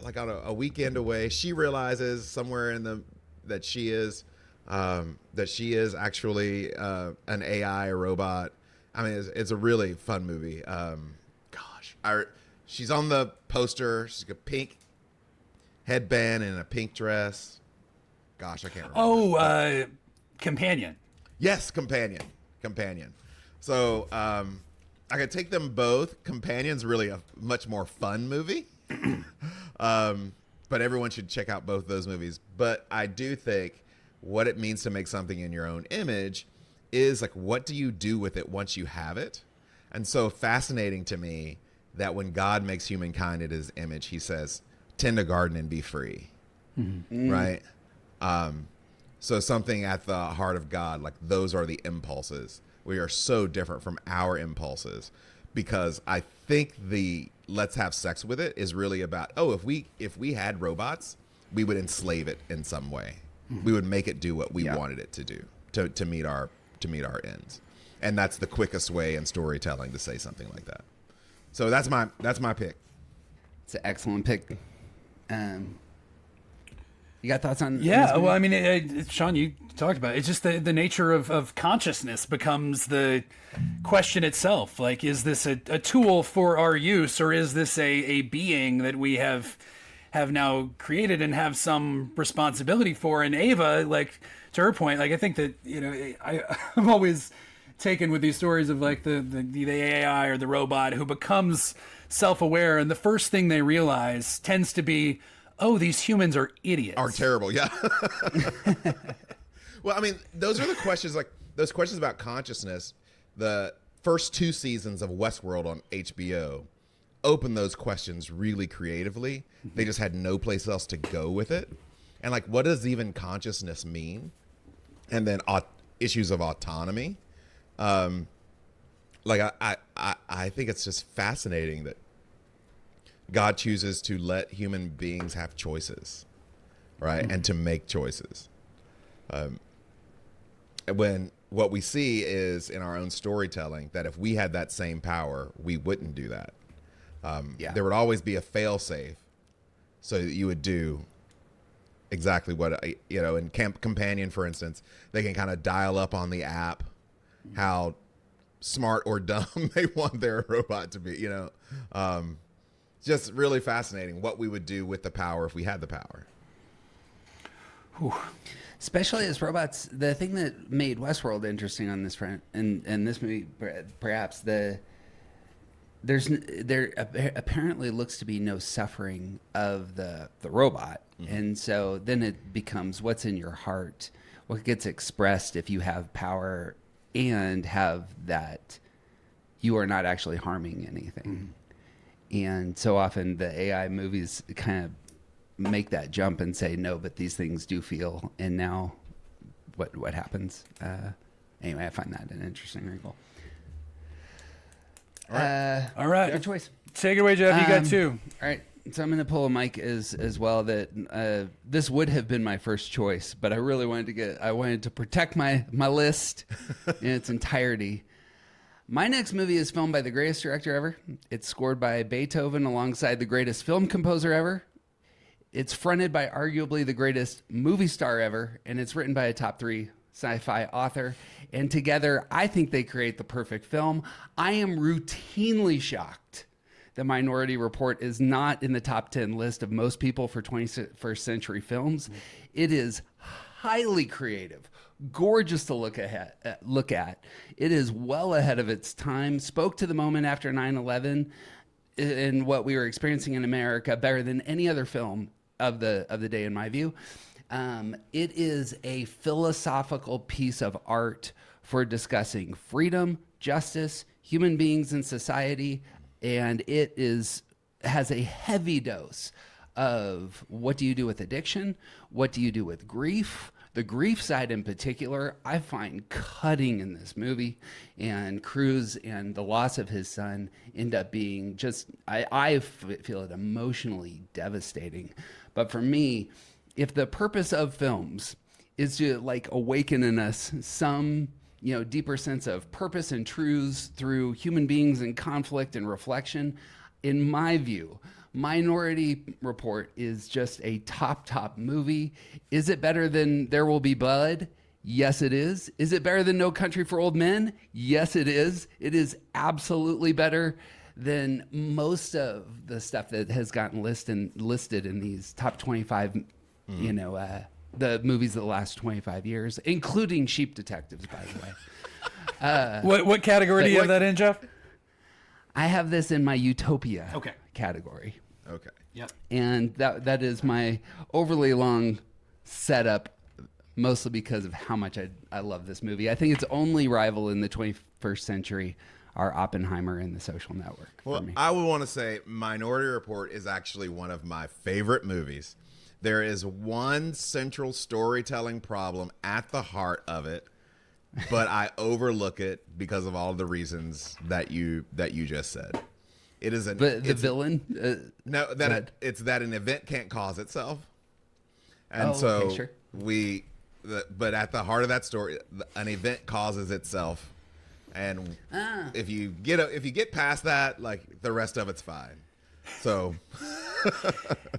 like on a weekend away. She realizes somewhere in the that she is actually an AI, a robot. I mean, it's a really fun movie. She's on the poster. She's got a pink headband and a pink dress. Gosh, I can't remember. Oh, Companion. Yes, Companion. So I could take them both. Companion's really a much more fun movie. But everyone should check out both those movies. But I do think what it means to make something in your own image is like, what do you do with it once you have it? And so fascinating to me that when God makes humankind in his image, he says, tend a garden and be free. Mm-hmm. Right? So something at the heart of God, like those are the impulses. We are so different from our impulses because I think the let's have sex with it is really about, if we had robots, we would enslave it in some way. Mm-hmm. We would make it do what we wanted it to do to meet our ends. And that's the quickest way in storytelling to say something like that. So that's my pick. It's an excellent pick. You got thoughts on? Yeah, well, I mean, Sean, you talked about it. It's just the nature of consciousness becomes the question itself. Like, is this a tool for our use, or is this a being that we have now created and have some responsibility for? And Ava, like, to her point, like, I think that, I'm always taken with these stories of like the AI or the robot who becomes self-aware, and the first thing they realize tends to be, oh, these humans are idiots. Are terrible, yeah. Well, I mean, those are the questions, like those questions about consciousness. The first 2 seasons of Westworld on HBO opened those questions really creatively. They just had no place else to go with it. And like, what does even consciousness mean? And then issues of autonomy. Like I think it's just fascinating that God chooses to let human beings have choices, right? Mm-hmm. And to make choices. When what we see is in our own storytelling that if we had that same power, we wouldn't do that. There would always be a fail-safe so that you would do exactly what, in Companion, for instance, they can kind of dial up on the app how smart or dumb they want their robot to be, just really fascinating what we would do with the power if we had the power. Whew. Especially as robots, the thing that made Westworld interesting on this front, and this movie, perhaps there apparently looks to be no suffering of the robot, mm-hmm. And so then it becomes what's in your heart, what gets expressed if you have power and have that you are not actually harming anything. Mm-hmm. And so often the AI movies kind of make that jump and say, no, but these things do feel. And now what happens? Anyway, I find that an interesting wrinkle. All right. Your choice. Take it away, Jeff. You got 2. All right. So I'm going to pull a mic as well that this would have been my first choice, but I really wanted to protect my list in its entirety. My next movie is filmed by the greatest director ever. It's scored by Beethoven alongside the greatest film composer ever. It's fronted by arguably the greatest movie star ever, and it's written by a top 3 sci-fi author. And together, I think they create the perfect film. I am routinely shocked that Minority Report is not in the top 10 list of most people for 21st century films. It is highly creative, gorgeous to look at. It is well ahead of its time, spoke to the moment after 9/11 and what we were experiencing in America better than any other film of the day, in my view. It is a philosophical piece of art for discussing freedom, justice, human beings in society, and it has a heavy dose of what do you do with addiction, what do you do with grief. The grief side in particular, I find cutting in this movie, and Cruz and the loss of his son end up being just, I feel it emotionally devastating. But for me, if the purpose of films is to like awaken in us some deeper sense of purpose and truths through human beings and conflict and reflection. In my view, Minority Report is just a top movie. Is it better than There Will Be Blood? Yes, it is. Is it better than No Country for Old Men? Yes, it is. It is absolutely better than most of the stuff that has gotten listed in these top 25, the movies of the last 25 years, including Sheep Detectives, by the way. What category do you have that in, Jeff? I have this in my Utopia Okay. category. Okay. Yep. And that is my overly long setup, mostly because of how much I love this movie. I think its only rival in the 21st century are Oppenheimer and The Social Network. Well, for me. I would want to say Minority Report is actually one of my favorite movies. There is one central storytelling problem at the heart of it, but I overlook it because of all the reasons that you just said. It is the villain. No, it's that an event can't cause itself, and okay, sure. But at the heart of that story, an event causes itself, and if you get past that, like the rest of it's fine. So.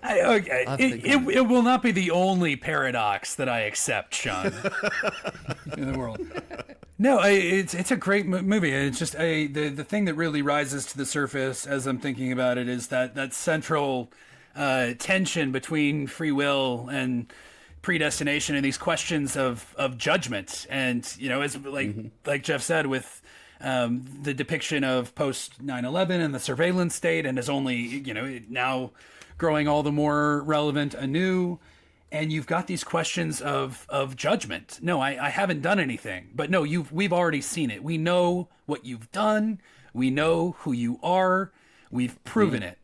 It will not be the only paradox that I accept, Sean, in the world. No, it's a great movie. It's just the thing that really rises to the surface as I'm thinking about it is that central tension between free will and predestination and these questions of judgment. And, as like Jeff said, with the depiction of post 9/11 and the surveillance state, and is only now growing all the more relevant anew. And you've got these questions of judgment. No, I haven't done anything, but no, we've already seen it. We know what you've done. We know who you are. We've proven it.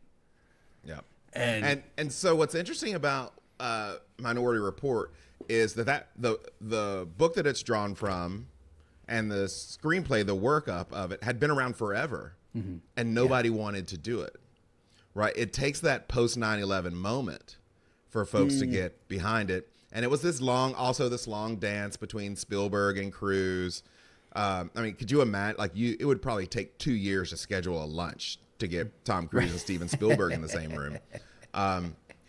Yeah. And so what's interesting about Minority Report is that the book that it's drawn from and the screenplay, the workup of it, had been around forever, and nobody wanted to do it. Right? It takes that post 9/11 moment for folks to get behind it, and it was this long dance between Spielberg and Cruise. I mean, could you imagine? It would probably take 2 years to schedule a lunch to get Tom Cruise and Steven Spielberg in the same room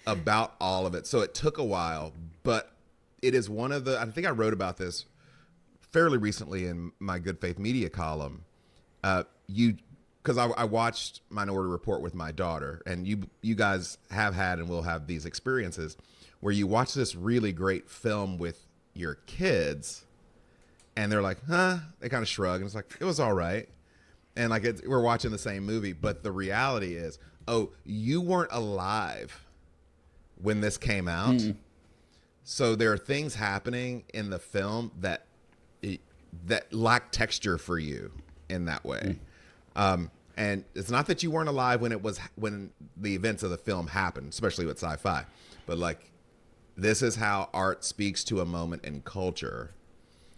about all of it. So it took a while, but it is one of the. I think I wrote about this fairly recently in my Good Faith Media column. Because I watched Minority Report with my daughter, and you guys have had and will have these experiences where you watch this really great film with your kids, and they're like, huh? They kind of shrug, and it's like, it was all right. And we're watching the same movie, but the reality is, oh, you weren't alive when this came out. So there are things happening in the film that lack texture for you in that way. And it's not that you weren't alive when the events of the film happened, especially with sci-fi, but this is how art speaks to a moment in culture.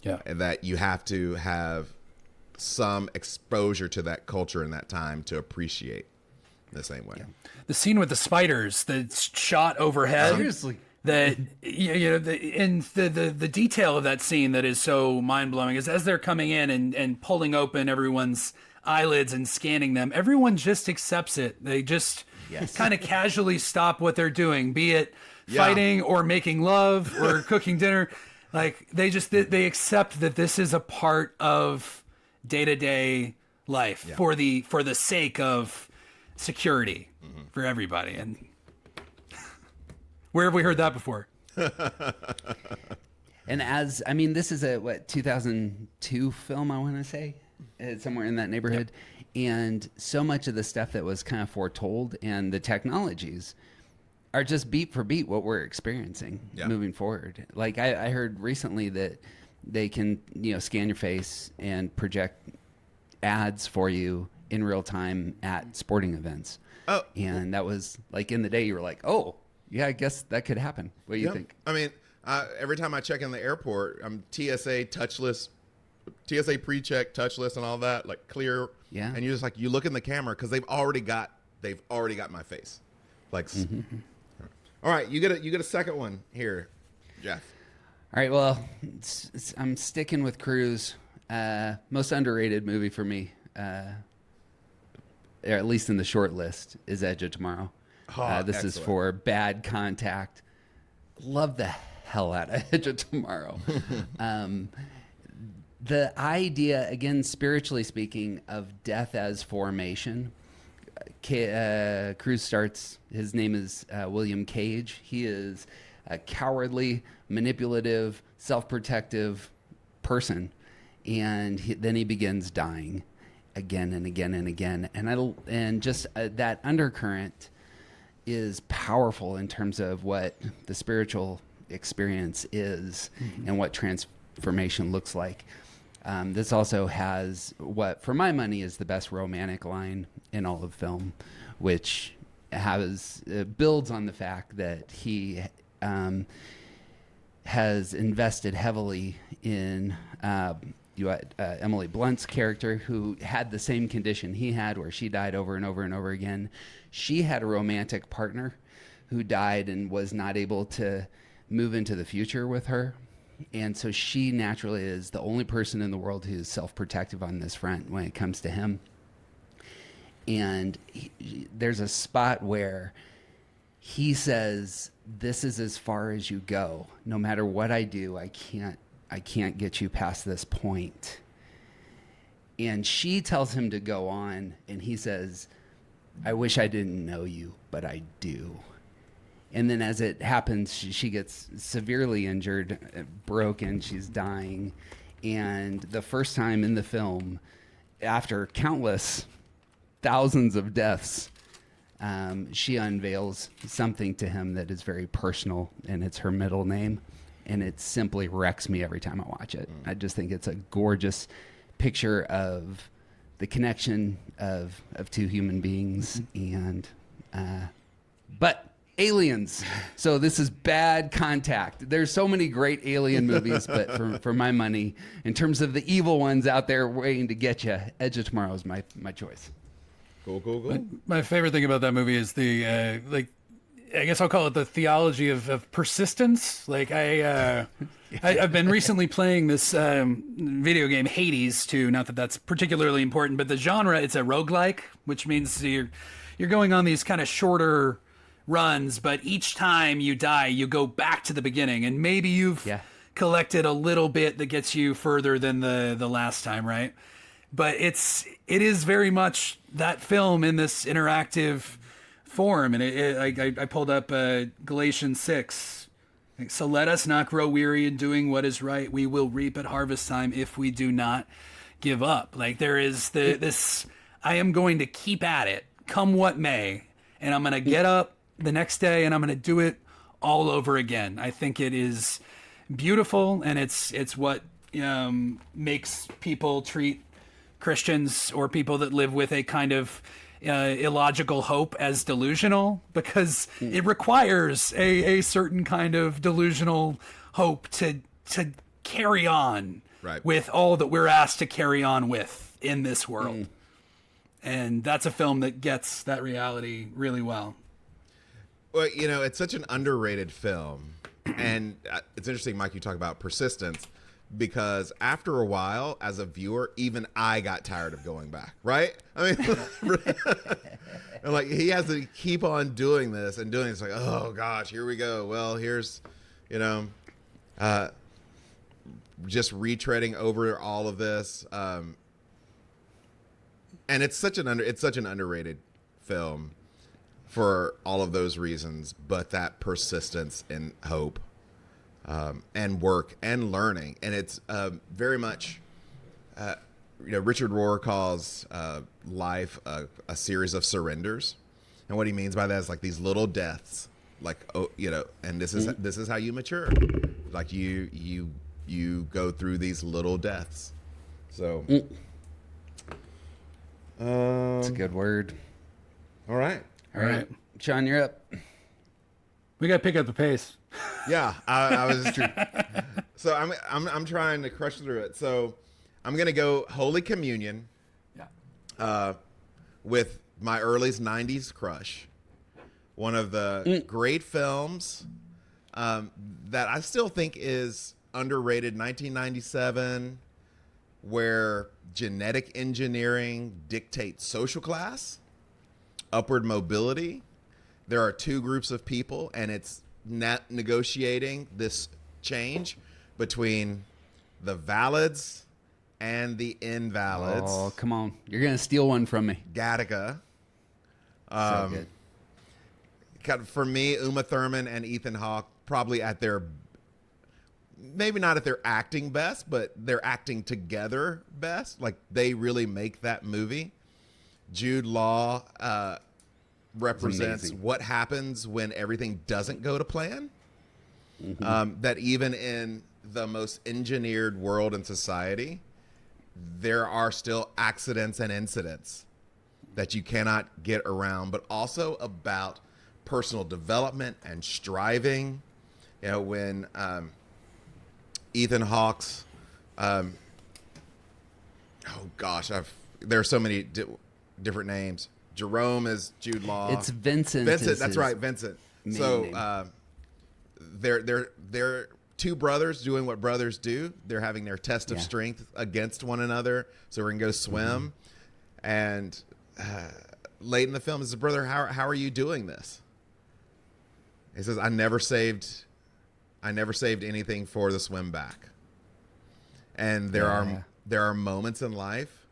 Yeah. And that you have to have some exposure to that culture in that time to appreciate the same way. Yeah. The scene with the spiders that's shot overhead. Seriously. That the detail of that scene that is so mind-blowing is as they're coming in and pulling open everyone's eyelids and scanning them, everyone just accepts it. They just kind of casually stop what they're doing, be it fighting or making love or cooking dinner. They accept that this is a part of day-to-day life for the sake of security for everybody. And where have we heard that before? And this is a 2002 film, I want to say. It's somewhere in that neighborhood. Yep. And so much of the stuff that was kind of foretold and the technologies are just beat for beat what we're experiencing moving forward. I heard recently that they can, scan your face and project ads for you in real time at sporting events. Oh. And that was in the day you were like, oh, yeah, I guess that could happen. What do you think? I mean, every time I check in the airport, I'm TSA touchless. TSA pre-check, touchless, and all that, clear. Yeah. And you just you look in the camera because they've already got my face. All right, you get a second one here, Jeff. All right, well, I'm sticking with Cruise. Most underrated movie for me, or at least in the short list, is Edge of Tomorrow. This is for Bad Contact. Love the hell out of Edge of Tomorrow. The idea, again, spiritually speaking, of death as formation. Cruz starts, his name is William Cage. He is a cowardly, manipulative, self-protective person. And then he begins dying again and again and again. And just that undercurrent is powerful in terms of what the spiritual experience is and what transformation looks like. This also has what, for my money, is the best romantic line in all of film, which builds on the fact that he has invested heavily in Emily Blunt's character, who had the same condition he had, where she died over and over and over again. She had a romantic partner who died and was not able to move into the future with her. And so she naturally is the only person in the world who's self-protective on this front when it comes to him. And there's a spot where he says, "This is as far as you go. No matter what I do, I can't get you past this point." And she tells him to go on, and he says, "I wish I didn't know you, but I do." And then as it happens, she gets severely injured, broken, she's dying. And the first time in the film, after countless thousands of deaths, she unveils something to him that is very personal, and it's her middle name. And it simply wrecks me every time I watch it. I just think it's a gorgeous picture of the connection of two human beings. And but aliens. So this is Bad Contact. There's so many great alien movies, but for my money, in terms of the evil ones out there waiting to get you, Edge of Tomorrow is my choice. Cool. My favorite thing about that movie is the I guess I'll call it the theology of persistence. Like I've been recently playing this video game Hades too. Not that that's particularly important, but the genre, it's a roguelike, which means you're going on these kind of shorter runs, but each time you die, you go back to the beginning, and maybe you've collected a little bit that gets you further than the last time, right? But it is very much that film in this interactive form. And I pulled up Galatians 6. So let us not grow weary in doing what is right. We will reap at harvest time if we do not give up. Like there is this, I am going to keep at it, come what may, and I'm going to get up the next day and I'm going to do it all over again. I think it is beautiful, and it's what makes people treat Christians or people that live with a kind of illogical hope as delusional, because it requires a certain kind of delusional hope to carry on with all that we're asked to carry on with in this world. And that's a film that gets that reality really well. Well, it's such an underrated film. And it's interesting, Mike, you talk about persistence, because after a while, as a viewer, even I got tired of going back, right? I mean, and like he has to keep on doing this and doing this. Like, oh gosh, here we go. Well, here's, just retreading over all of this. And it's such an underrated film for all of those reasons, but that persistence and hope. And work and learning, and it's very much, Richard Rohr calls life a series of surrenders, and what he means by that is like these little deaths, like and this is how you mature, like you go through these little deaths. So, it's a good word. All right, Sean, you're up. We got to pick up the pace. Yeah, I was true. So I'm trying to crush through it. So I'm gonna go Holy Communion. Yeah. With my early '90s crush, one of the great films that I still think is underrated. 1997. where genetic engineering dictates social class, upward mobility. There are two groups of people, and it's not negotiating this change between the valids and the invalids. Oh, come on. You're going to steal one from me. Gattaca. So good. For me, Uma Thurman and Ethan Hawke probably at their, maybe not at their acting best, but they're acting together best. Like, they really make that movie. Jude Law represents what happens when everything doesn't go to plan. That even in the most engineered world and society, there are still accidents and incidents that you cannot get around, but also about personal development and striving. You know, when Ethan Hawke's, oh gosh, there are so many different names. Jerome is Jude Law. It's Vincent. Vincent, that's right, Vincent. So name. they're two brothers doing what brothers do. They're having their test of strength against one another. So we're gonna go swim, and late in the film, is his brother, how are you doing this? He says, I never saved anything for the swim back. And there are moments in life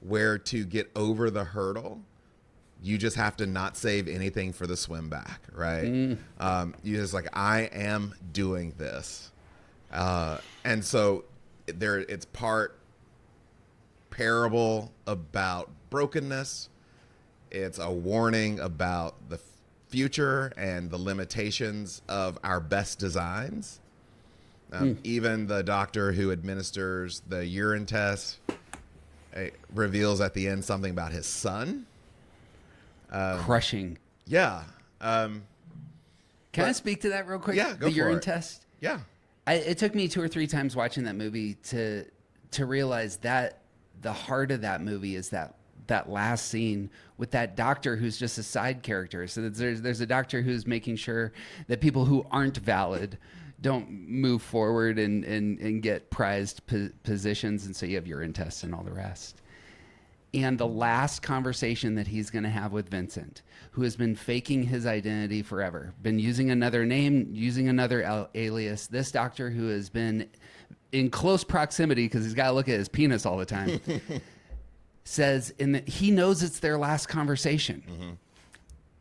where to get over the hurdle, you just have to not save anything for the swim back, right? You just like, I am doing this. And so it's part parable about brokenness. It's a warning about the future and the limitations of our best designs. Even the doctor who administers the urine test reveals at the end something about his son. Crushing. Yeah. Can I speak to that real quick? Yeah, go the for urine it. test. Yeah. It took me 2 or 3 times watching that movie to realize that the heart of that movie is that last scene with that doctor who's just a side character. So there's a doctor who's making sure that people who aren't valid don't move forward and get prized positions. And so you have urine tests and all the rest. And the last conversation that he's going to have with Vincent, who has been faking his identity forever, been using another name, using another alias, this doctor who has been in close proximity because he's got to look at his penis all the time, says he knows it's their last conversation.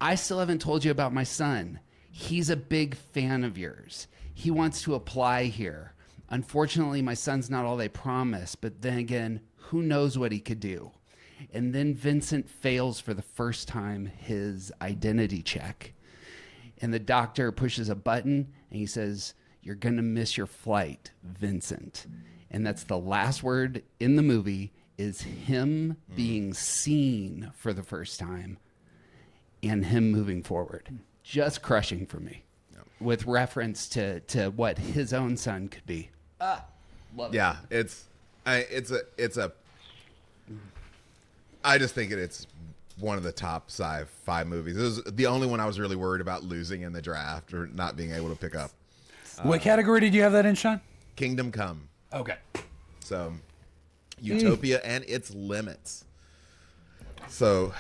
I still haven't told you about my son. He's a big fan of yours. He wants to apply here. Unfortunately, my son's not all they promise, but then again, who knows what he could do? And then Vincent fails for the first time his identity check. And the doctor pushes a button and he says, "You're going to miss your flight, Vincent." And that's the last word in the movie, is him being seen for the first time and him moving forward. Just crushing for me with reference to what his own son could be. Love it. Yeah, I just think it's one of the top five movies. It was the only one I was really worried about losing in the draft or not being able to pick up. What category did you have that in, Sean? Kingdom Come. Okay. So, Utopia and its limits. So,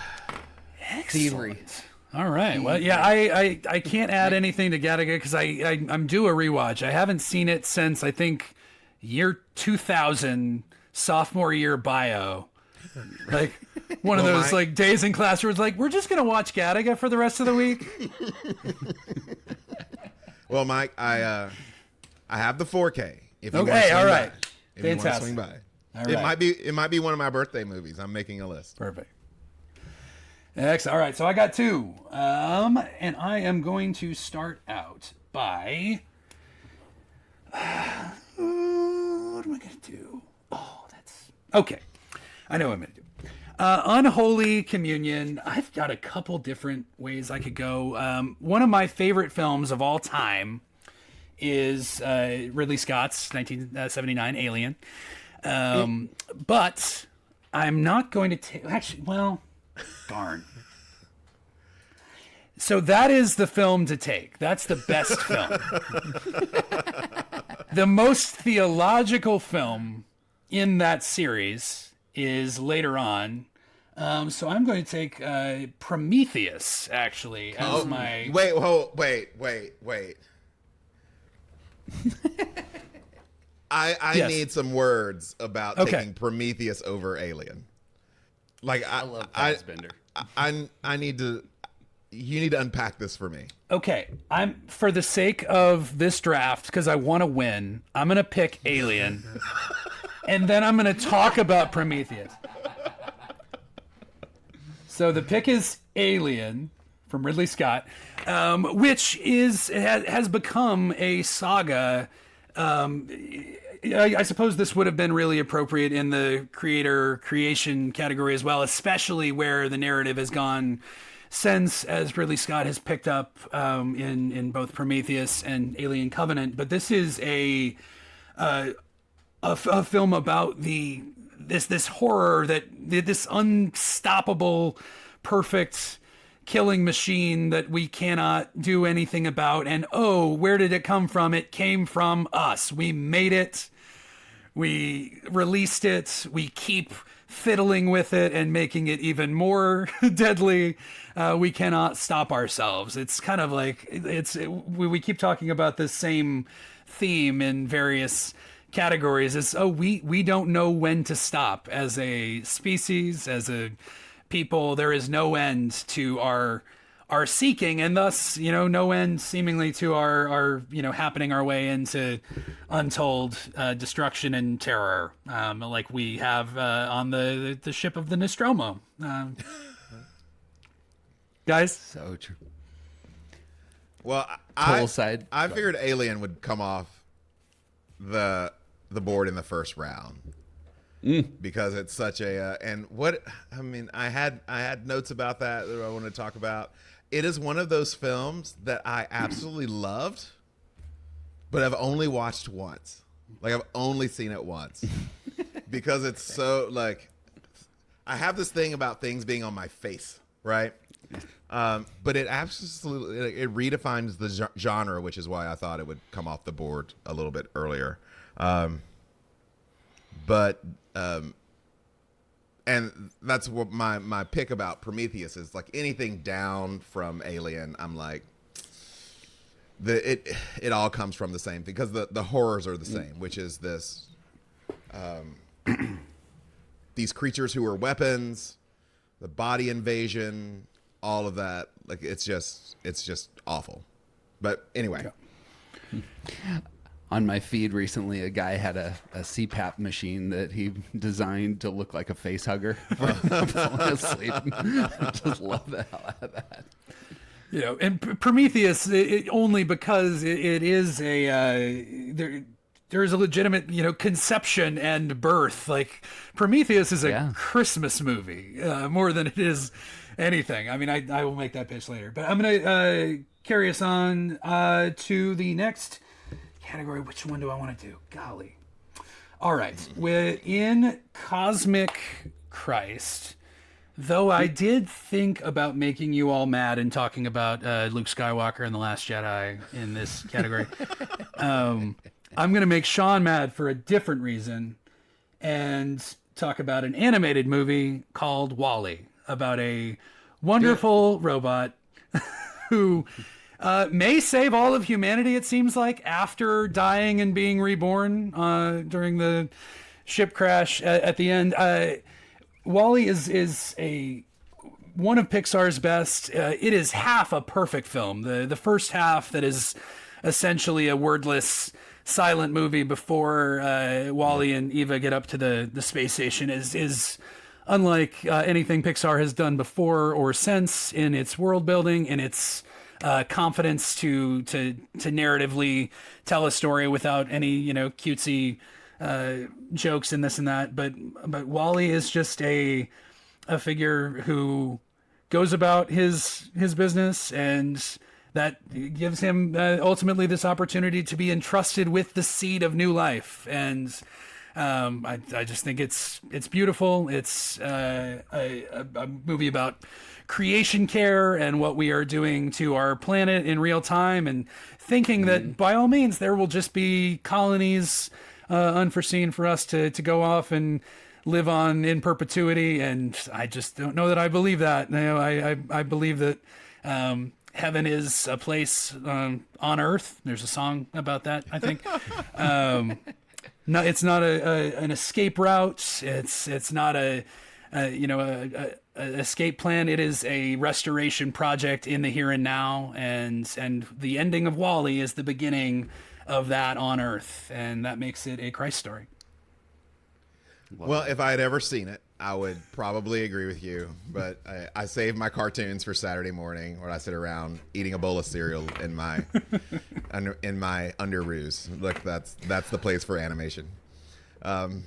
Thievery. All right. Well, yeah, I can't add anything to Gattaca because I'm due a rewatch. I haven't seen it since, I think, year 2000, sophomore year bio. Like one of those like days in class where it's like, we're just going to watch Gattaca for the rest of the week. Well, Mike, I have the 4K. If you okay, all right. If you want to Fantastic. swing by. All right. It might be one of my birthday movies. I'm making a list. Perfect. Excellent. All right, so I got 2. And I am going to start out by what am I going to do? Oh, that's okay. I know what I'm going to do. Unholy Communion. I've got a couple different ways I could go. One of my favorite films of all time is Ridley Scott's 1979 Alien. But I'm not going to take... Actually, well, darn. So that is the film to take. That's the best film. The most theological film in that series is later on. So I'm going to take Prometheus, actually, as my... Wait. I Yes. need some words about taking Prometheus over Alien. Like I love Fassbender. I need to. You need to unpack this for me. Okay, I'm for the sake of this draft, because I want to win, I'm going to pick Alien, and then I'm going to talk about Prometheus. So the pick is Alien from Ridley Scott, which has become a saga. I suppose this would have been really appropriate in the creation category as well, especially where the narrative has gone since, as Ridley Scott has picked up in both Prometheus and Alien Covenant. But this is a film about this horror, this unstoppable, perfect killing machine that we cannot do anything about. And where did it come from? It came from us. We made it. We released it. We keep fiddling with it and making it even more deadly. We cannot stop ourselves. It's kind of like we keep talking about this same theme in various categories. It's we don't know when to stop as a species, as a people. There is no end to our seeking, and thus, no end seemingly to our happening our way into untold destruction and terror, like we have on the ship of the Nostromo. Guys? So true. Well, Total side. I figured Alien would come off the board in the first round. Because it's such a I had notes about that I want to talk about. It is one of those films that I absolutely loved, but I've only watched once. Like, I've only seen it once because it's so, like, I have this thing about things being on my face, right? But it absolutely, it redefines the genre, which is why I thought it would come off the board a little bit earlier. And that's what my pick about Prometheus is. Like, anything down from Alien, I'm like, it all comes from the same thing, because the horrors are the same, which is this these creatures who are weapons, the body invasion, all of that. Like, it's just awful. But anyway. Yeah. On my feed recently, a guy had a CPAP machine that he designed to look like a face hugger for falling asleep. I just love the hell out of that. And Prometheus, only because it is there is a legitimate, conception and birth. Like, Prometheus is a Christmas movie more than it is anything. I mean, I will make that pitch later. But I'm going to carry us on to the next category. Which one do I want to do? Golly. All right. Within Cosmic Christ, though I did think about making you all mad and talking about Luke Skywalker and The Last Jedi in this category, I'm going to make Sean mad for a different reason and talk about an animated movie called WALL-E, about a wonderful robot who may save all of humanity, it seems like, after dying and being reborn during the ship crash at the end. WALL-E is one of Pixar's best. It is half a perfect film. The first half, that is essentially a wordless, silent movie before WALL-E and Eva get up to the space station, is unlike anything Pixar has done before or since in its world building, in its confidence to narratively tell a story without any cutesy jokes and this and that. But WALL-E is just a figure who goes about his business, and that gives him ultimately this opportunity to be entrusted with the seed of new life. And I just think it's beautiful. It's a movie about creation care and what we are doing to our planet in real time, and thinking that by all means there will just be colonies unforeseen for us to go off and live on in perpetuity. And I just don't know that I believe that. I believe that heaven is a place on earth. There's a song about that, I think. No, it's not an escape route. It's not a escape plan. It is a restoration project in the here and now, and the ending of WALL-E is the beginning of that on earth, and that makes it a Christ story. Well, if I had ever seen it, I would probably agree with you, but I save my cartoons for Saturday morning, where I sit around eating a bowl of cereal in my underoos. Look, that's the place for animation.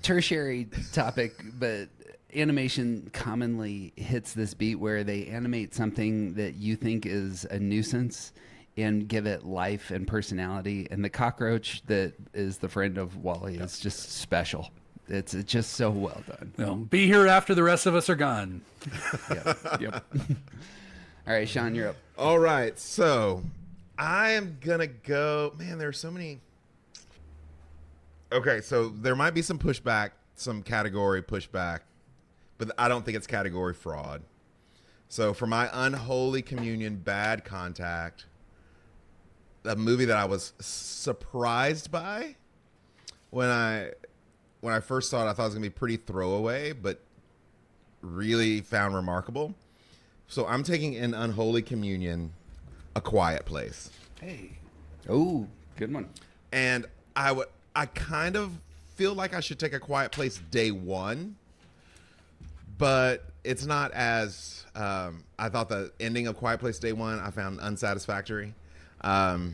Tertiary topic, but animation commonly hits this beat where they animate something that you think is a nuisance and give it life and personality. And the cockroach that is the friend of WALL-E is just special. It's just so well done. Well, be here after the rest of us are gone. Yep. All right, Sean, you're up. All right, so I am gonna go. Man, there are so many. Okay, so there might be some pushback, some category pushback, but I don't think it's category fraud. So for my Unholy Communion Bad Contact, a movie that I was surprised by when I first saw it, I thought it was gonna be pretty throwaway, but really found remarkable. So I'm taking in Unholy Communion, A Quiet Place. Hey. Oh, good one. And I kind of feel like I should take A Quiet Place day one, but it's not as I thought the ending of Quiet Place day one I found unsatisfactory. But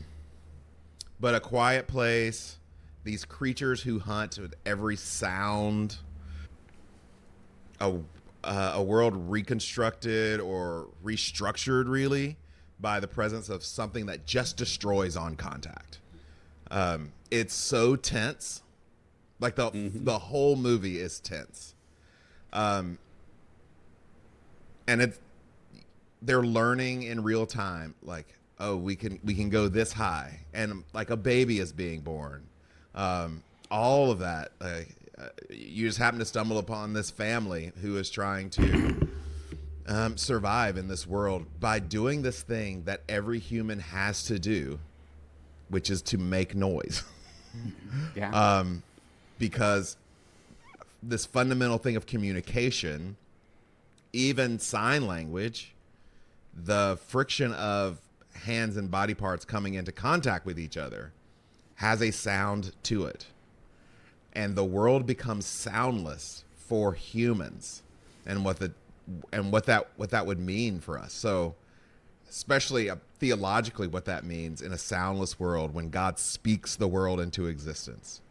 A Quiet Place, these creatures who hunt with every sound, a world reconstructed or restructured really by the presence of something that just destroys on contact. It's so tense. Like the whole movie is tense. And they're learning in real time, like, oh, we can go this high, and like a baby is being born. All of that, you just happen to stumble upon this family who is trying to survive in this world by doing this thing that every human has to do, which is to make noise. Yeah. Because this fundamental thing of communication, even sign language, the friction of hands and body parts coming into contact with each other has a sound to it. And the world becomes soundless for humans, and what that would mean for us. So especially theologically, what that means in a soundless world when God speaks the world into existence,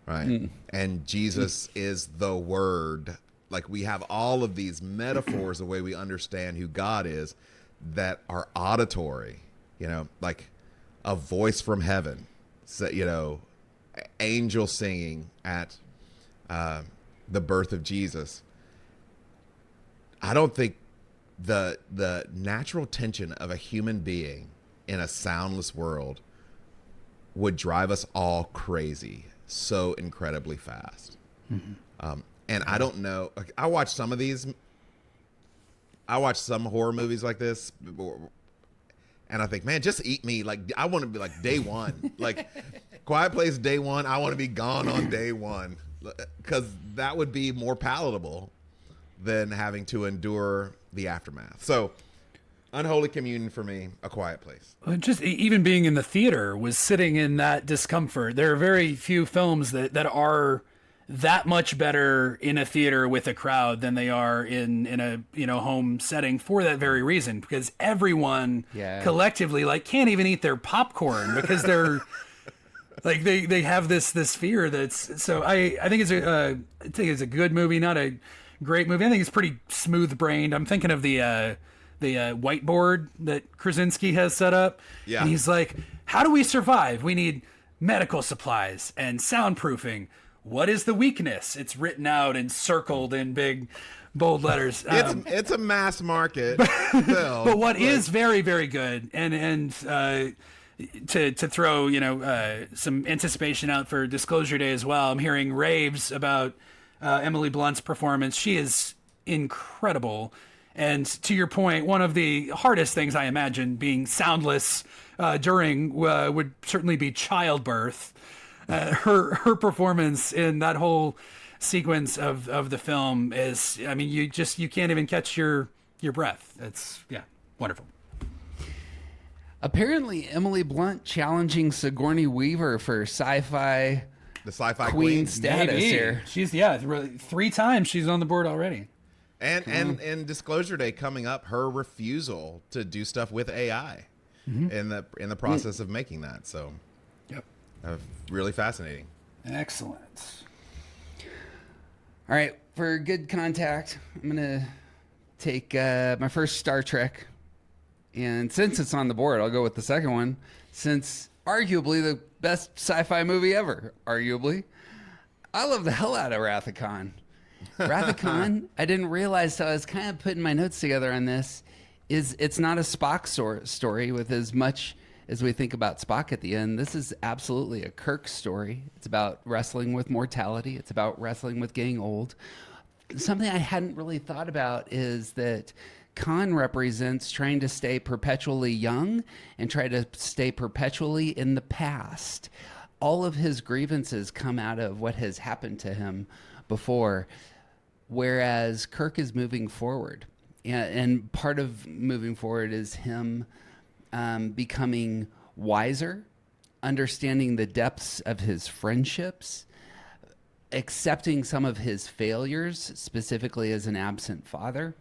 right? And Jesus is the Word. Like, we have all of these metaphors, the way we understand who God is, that are auditory, like a voice from heaven, so, angel singing at the birth of Jesus. I don't think the natural tension of a human being in a soundless world would drive us all crazy so incredibly fast. And I don't know, like, I watch some horror movies like this, and I think, man, just eat me. Like, I want to be like day one, like Quiet Place day one. I want to be gone on day one, because that would be more palatable than having to endure the aftermath. So Unholy Communion for me, A Quiet Place. Just even being in the theater was sitting in that discomfort. There are very few films that are that much better in a theater with a crowd than they are in a home setting, for that very reason, because everyone collectively can't even eat their popcorn because they're like they have this fear. That's so I think it's a good movie, not a great movie. I think it's pretty smooth brained. I'm thinking of the whiteboard that Krasinski has set up. Yeah. And he's like, how do we survive? We need medical supplies and soundproofing. What is the weakness? It's written out and circled in big, bold letters. It's a mass market film. But what is very, very good, and to throw some anticipation out for Disclosure Day as well. I'm hearing raves about Emily Blunt's performance. She is incredible. And to your point, one of the hardest things I imagine being soundless during would certainly be childbirth. Her performance in that whole sequence of the film is, I mean, you can't even catch your breath. It's wonderful. Apparently, Emily Blunt challenging Sigourney Weaver for the sci-fi queen status Maybe. here. She's really 3 times she's on the board already. And Disclosure Day coming up, her refusal to do stuff with AI in the process of making that. So, really fascinating. Excellent. All right, for good contact, I'm gonna take my first Star Trek, and since it's on the board, I'll go with the second one. Since arguably the best sci-fi movie ever, arguably, I love the hell out of Wrath of Khan. Wrath of Khan, I didn't realize, so I was kind of putting my notes together on this, it's not a Spock story with as much as we think about Spock at the end. This is absolutely a Kirk story. It's about wrestling with mortality. It's about wrestling with getting old. Something I hadn't really thought about is that Khan represents trying to stay perpetually young and try to stay perpetually in the past. All of his grievances come out of what has happened to him before, whereas Kirk is moving forward. And part of moving forward is him becoming wiser, understanding the depths of his friendships, accepting some of his failures, specifically as an absent father,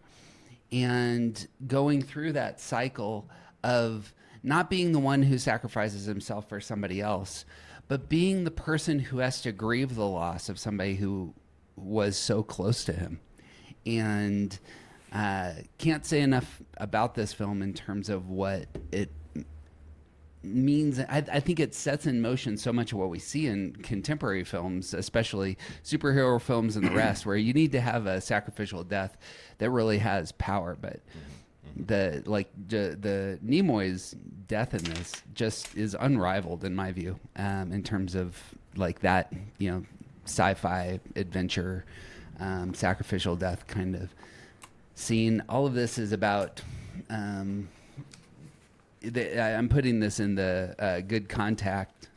and going through that cycle of not being the one who sacrifices himself for somebody else, but being the person who has to grieve the loss of somebody who was so close to him. And can't say enough about this film in terms of what it means. I think it sets in motion so much of what we see in contemporary films, especially superhero films and the rest, where you need to have a sacrificial death that really has power. But the Nimoy's death in this just is unrivaled in my view, in terms of like that, sci-fi adventure, sacrificial death kind of scene. All of this is about I'm putting this in the good contact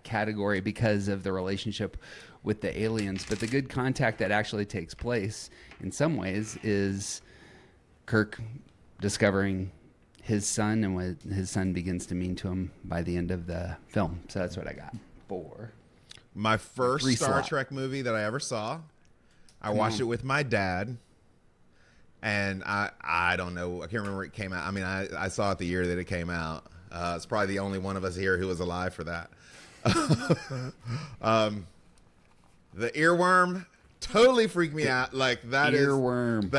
category because of the relationship with the aliens, but the good contact that actually takes place in some ways is Kirk discovering his son and what his son begins to mean to him by the end of the film. So that's what I got for my first Star Trek movie that I ever saw. I watched it with my dad. And I don't know. I can't remember when it came out. I mean, I saw it the year that it came out. It's probably the only one of us here who was alive for that. The earworm totally freaked me out. Like that earworm.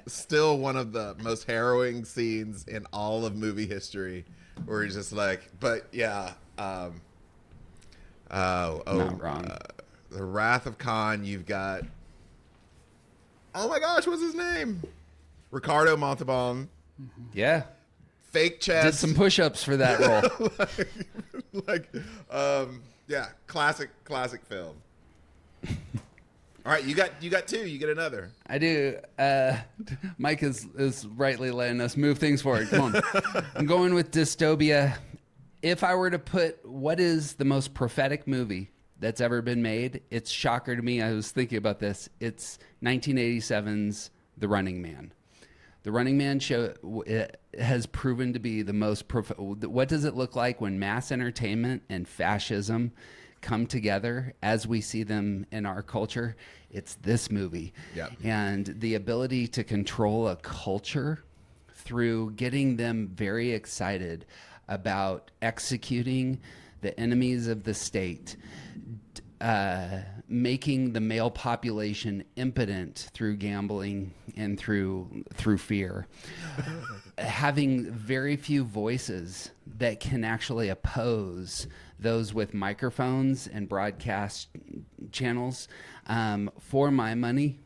Still one of the most harrowing scenes in all of movie history. Where he's just like, but yeah. Not wrong. The Wrath of Khan. You've got. Oh my gosh, what's his name? Ricardo Montalban. Yeah. Fake chest. Did some push-ups for that role. classic film. All right, you got 2. You get another. I do. Mike is rightly letting us move things forward. Come on. I'm going with Dystopia. If I were to put what is the most prophetic movie that's ever been made, it's shocker to me. I was thinking about this. It's 1987's The Running Man. The Running Man show has proven to be the most what does it look like when mass entertainment and fascism come together as we see them in our culture? It's this movie. Yep. And the ability to control a culture through getting them very excited about executing the enemies of the state, making the male population impotent through gambling and through fear, having very few voices that can actually oppose those with microphones and broadcast channels. For my money,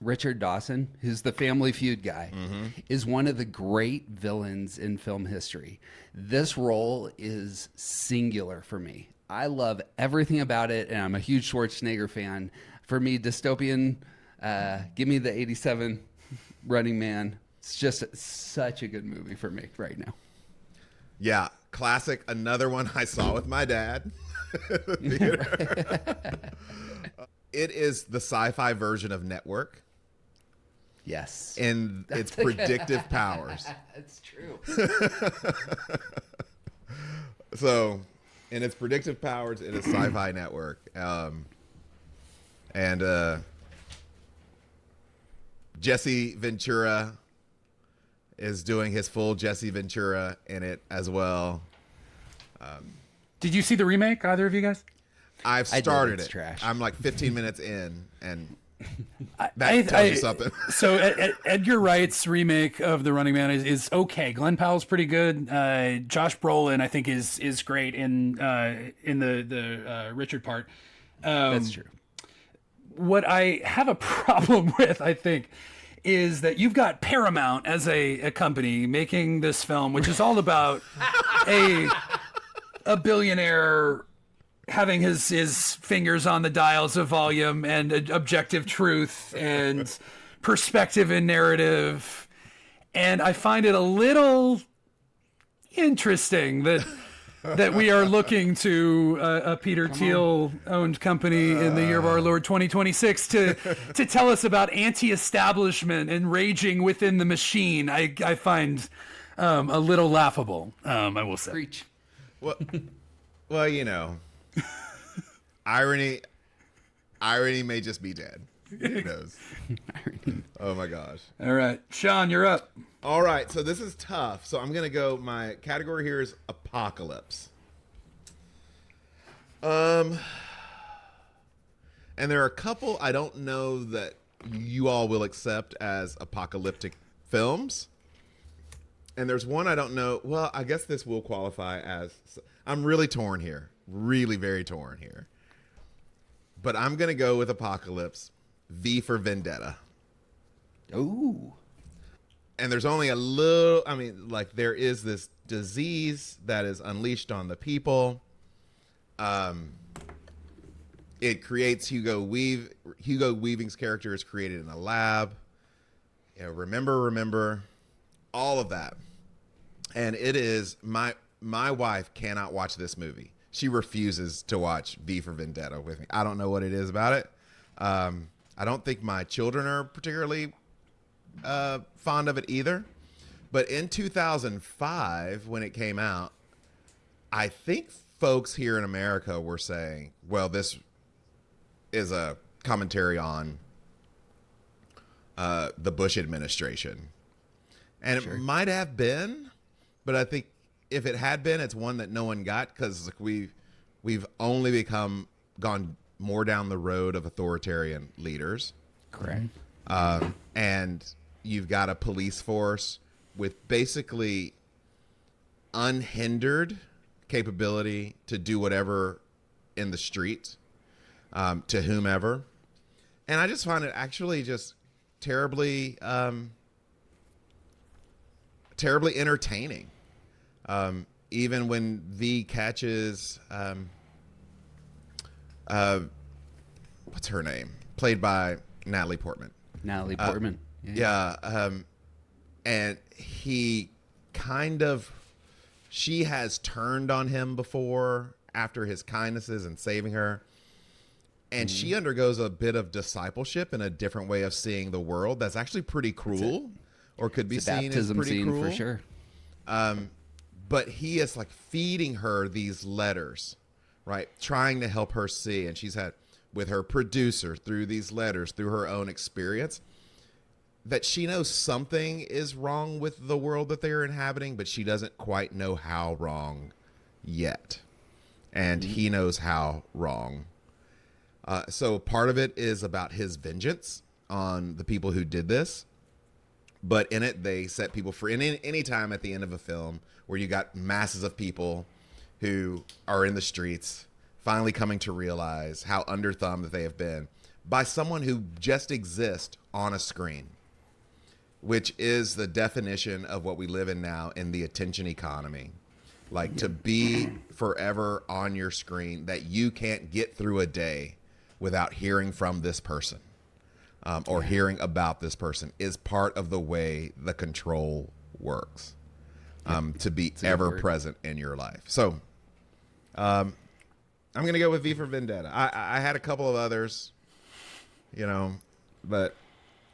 Richard Dawson, who's the Family Feud guy, is one of the great villains in film history. This role is singular for me. I love everything about it, and I'm a huge Schwarzenegger fan. For me, dystopian, give me the 87 Running Man. It's just such a good movie for me right now. Yeah, classic. Another one I saw with my dad. It is the sci-fi version of Network. Yes. And its predictive powers. That's true. So, in its predictive powers, it is Sci-Fi Network. And Jesse Ventura is doing his full Jesse Ventura in it as well. Did you see the remake, either of you guys? I've started it's it. trash. I'm like 15 minutes in, and that tells you something. So Edgar Wright's remake of The Running Man is okay. Glenn Powell's pretty good. Josh Brolin, I think, is great in the Richard part. That's true. What I have a problem with, I think, is that you've got Paramount as a company making this film, which is all about a billionaire having his fingers on the dials of volume and objective truth and perspective and narrative. And I find it a little interesting that we are looking to a Peter Thiel owned company in the year of our Lord 2026 to tell us about anti-establishment and raging within the machine. I find a little laughable, I will say. Preach. Well, you know, irony may just be dead. Who knows? Oh my gosh. All right, Sean, you're up. All right, so this is tough. So I'm gonna go. My category here is apocalypse. And there are a couple I don't know that you all will accept as apocalyptic films. And there's one I don't know. Well, I guess this will qualify as. I'm really torn here. Really very torn here. But I'm gonna go with Apocalypse. V for Vendetta. Ooh. And there's only a little, I mean, like there is this disease that is unleashed on the people. It creates Hugo Weaving's character is created in a lab. You know, remember, all of that. And it is, my wife cannot watch this movie. She refuses to watch V for Vendetta with me. I don't know what it is about it. I don't think my children are particularly fond of it either. But in 2005, when it came out, I think folks here in America were saying, well, this is a commentary on the Bush administration. And Sure. it might have been, but I think if it had been, it's one that no one got because we've only gone more down the road of authoritarian leaders. Correct. And you've got a police force with basically unhindered capability to do whatever in the street to whomever. And I just find it actually just terribly entertaining. Even when V catches, what's her name? Played by Natalie Portman. Natalie Portman. Yeah. And he she has turned on him before after his kindnesses and saving her. And she undergoes a bit of discipleship and a different way of seeing the world. That's actually pretty cruel, or could be seen as pretty scene cruel. for sure. But he is like feeding her these letters, right? Trying to help her see. And she's had with her producer through these letters, through her own experience, that she knows something is wrong with the world that they are inhabiting, but she doesn't quite know how wrong yet. And he knows how wrong. So part of it is about his vengeance on the people who did this. But in it, they set people free. And any time at the end of a film where you got masses of people who are in the streets finally coming to realize how underthumbed they have been by someone who just exists on a screen, which is the definition of what we live in now in the attention economy. Like, to be forever on your screen, that you can't get through a day without hearing from this person, or hearing about this person, is part of the way the control works, to be ever present in your life. So I'm going to go with V for Vendetta. I had a couple of others, but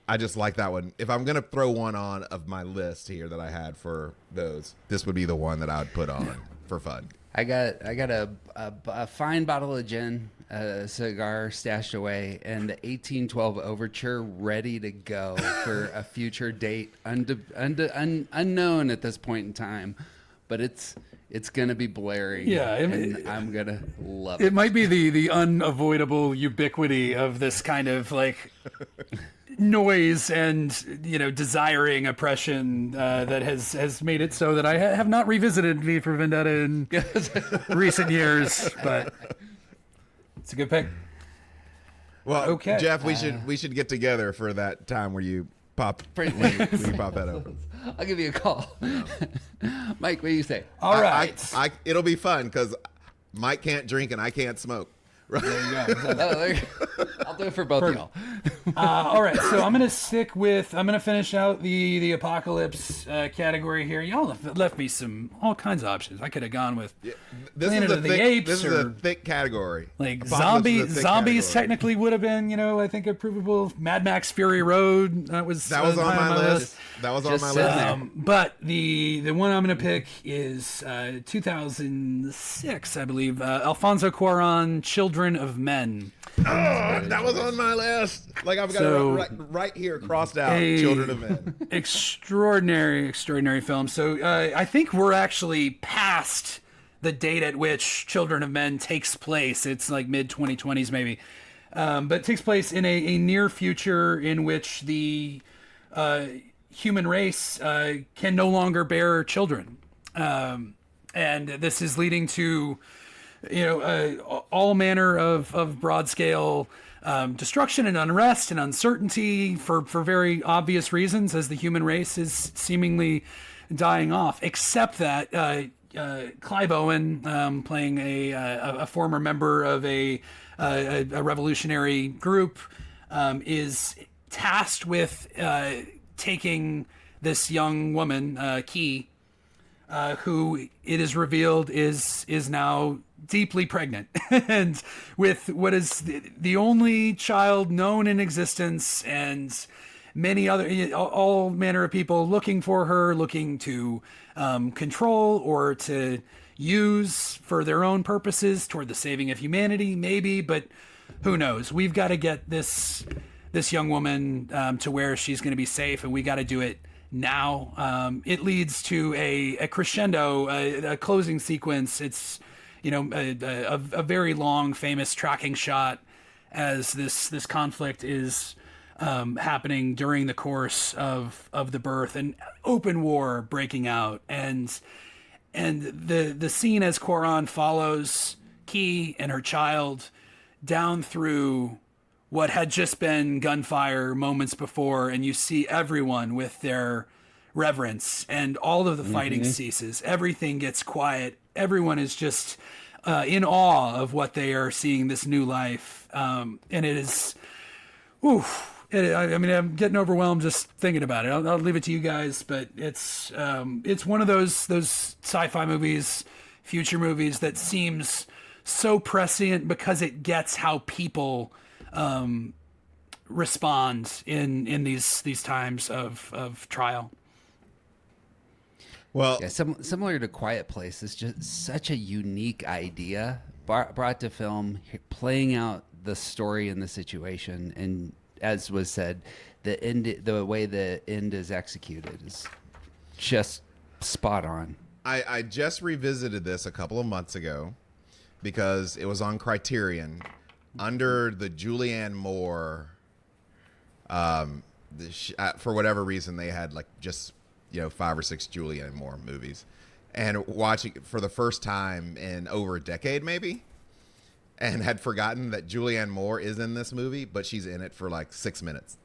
I just like that one. If I'm going to throw one on of my list here that I had for those, this would be the one that I would put on for fun. I got a fine bottle of gin, a cigar stashed away, and the 1812 Overture ready to go for a future date, unknown at this point in time, but it's gonna be blaring. Yeah, and I'm gonna love it. It might be the unavoidable ubiquity of this kind of like noise and desiring oppression that has made it so that I have not revisited V for Vendetta in recent years, but it's a good pick. Well, okay, Jeff, we should get together for that time where you pop when you pop that open. I'll give you a call. Mike, what do you say? All right, it'll be fun because Mike can't drink and I can't smoke. there you go. I'll do it for both of y'all. All right, so I'm gonna finish out the apocalypse category here. Y'all left me all kinds of options. I could have gone with Planet of the Apes. This is a thick category. Like zombies category. Technically would have been, I think, a provable. Mad Max Fury Road that was on my list. That was on my list. But the one I'm going to pick is 2006, I believe. Alfonso Cuarón, Children of Men. Oh, that was on my list. Like, I've got it right here crossed out. Children of Men. Extraordinary film. So I think we're actually past the date at which Children of Men takes place. It's like mid 2020s maybe. But it takes place in a near future in which the human race can no longer bear children. And this is leading to all manner of broad scale destruction and unrest and uncertainty for very obvious reasons, as the human race is seemingly dying off, except that Clive Owen, playing a former member of a revolutionary group, is tasked with taking this young woman, Key, who it is revealed is now deeply pregnant and with what is the only child known in existence, and many other, all manner of people looking for her, looking to control or to use for their own purposes toward the saving of humanity, maybe, but who knows? We've got to get this young woman to where she's going to be safe, and we got to do it now. It leads to a crescendo, a closing sequence. It's a very long, famous tracking shot as this conflict is happening during the course of the birth, and open war breaking out, and the scene as Cuarón follows Key and her child down through what had just been gunfire moments before, and you see everyone with their reverence, and all of the fighting ceases. Everything gets quiet. Everyone is just in awe of what they are seeing, this new life. And it is, I'm getting overwhelmed just thinking about it. I'll leave it to you guys, but it's one of those sci-fi movies, future movies, that seems so prescient because it gets how people respond in these times of trial. Well, yeah, similar to Quiet Place, it's just such a unique idea brought to film, playing out the story and the situation, and as was said, the way the end is executed is just spot on. I just revisited this a couple of months ago because it was on Criterion under the Julianne Moore. For whatever reason, they had like just 5 or 6 Julianne Moore movies, and watching it for the first time in over a decade, maybe. and had forgotten that Julianne Moore is in this movie, but she's in it for like 6 minutes.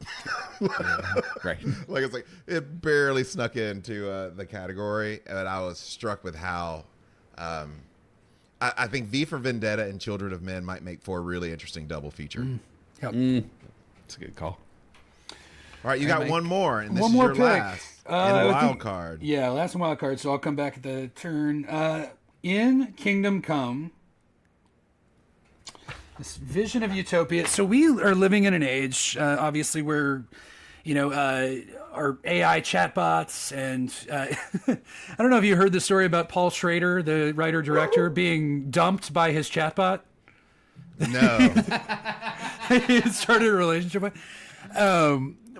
Right. Like it's like it barely snuck into the category, and I was struck with how I think V for Vendetta and Children of Men might make for a really interesting double feature. Yep. That's a good call. All right, you got one more, and this One is more your pick. last in wild card. Yeah, last wild card. So I'll come back at the turn. In Kingdom Come, this vision of utopia. So we are living in an age, obviously, where, our AI chatbots and I don't know if you heard the story about Paul Schrader, the writer-director, being dumped by his chatbot. No. He started a relationship with.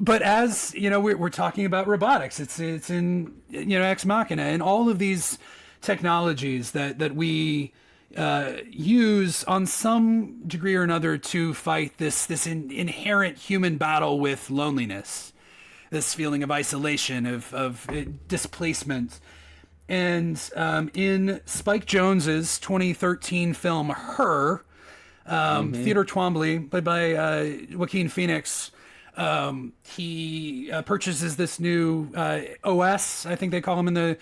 But as we're talking about robotics. It's in Ex Machina and all of these technologies that we use on some degree or another to fight this inherent human battle with loneliness, this feeling of isolation, of displacement. And in Spike Jonze's 2013 film Her, Theodore Twombly, played by Joaquin Phoenix, he purchases this new OS, I think they call him in the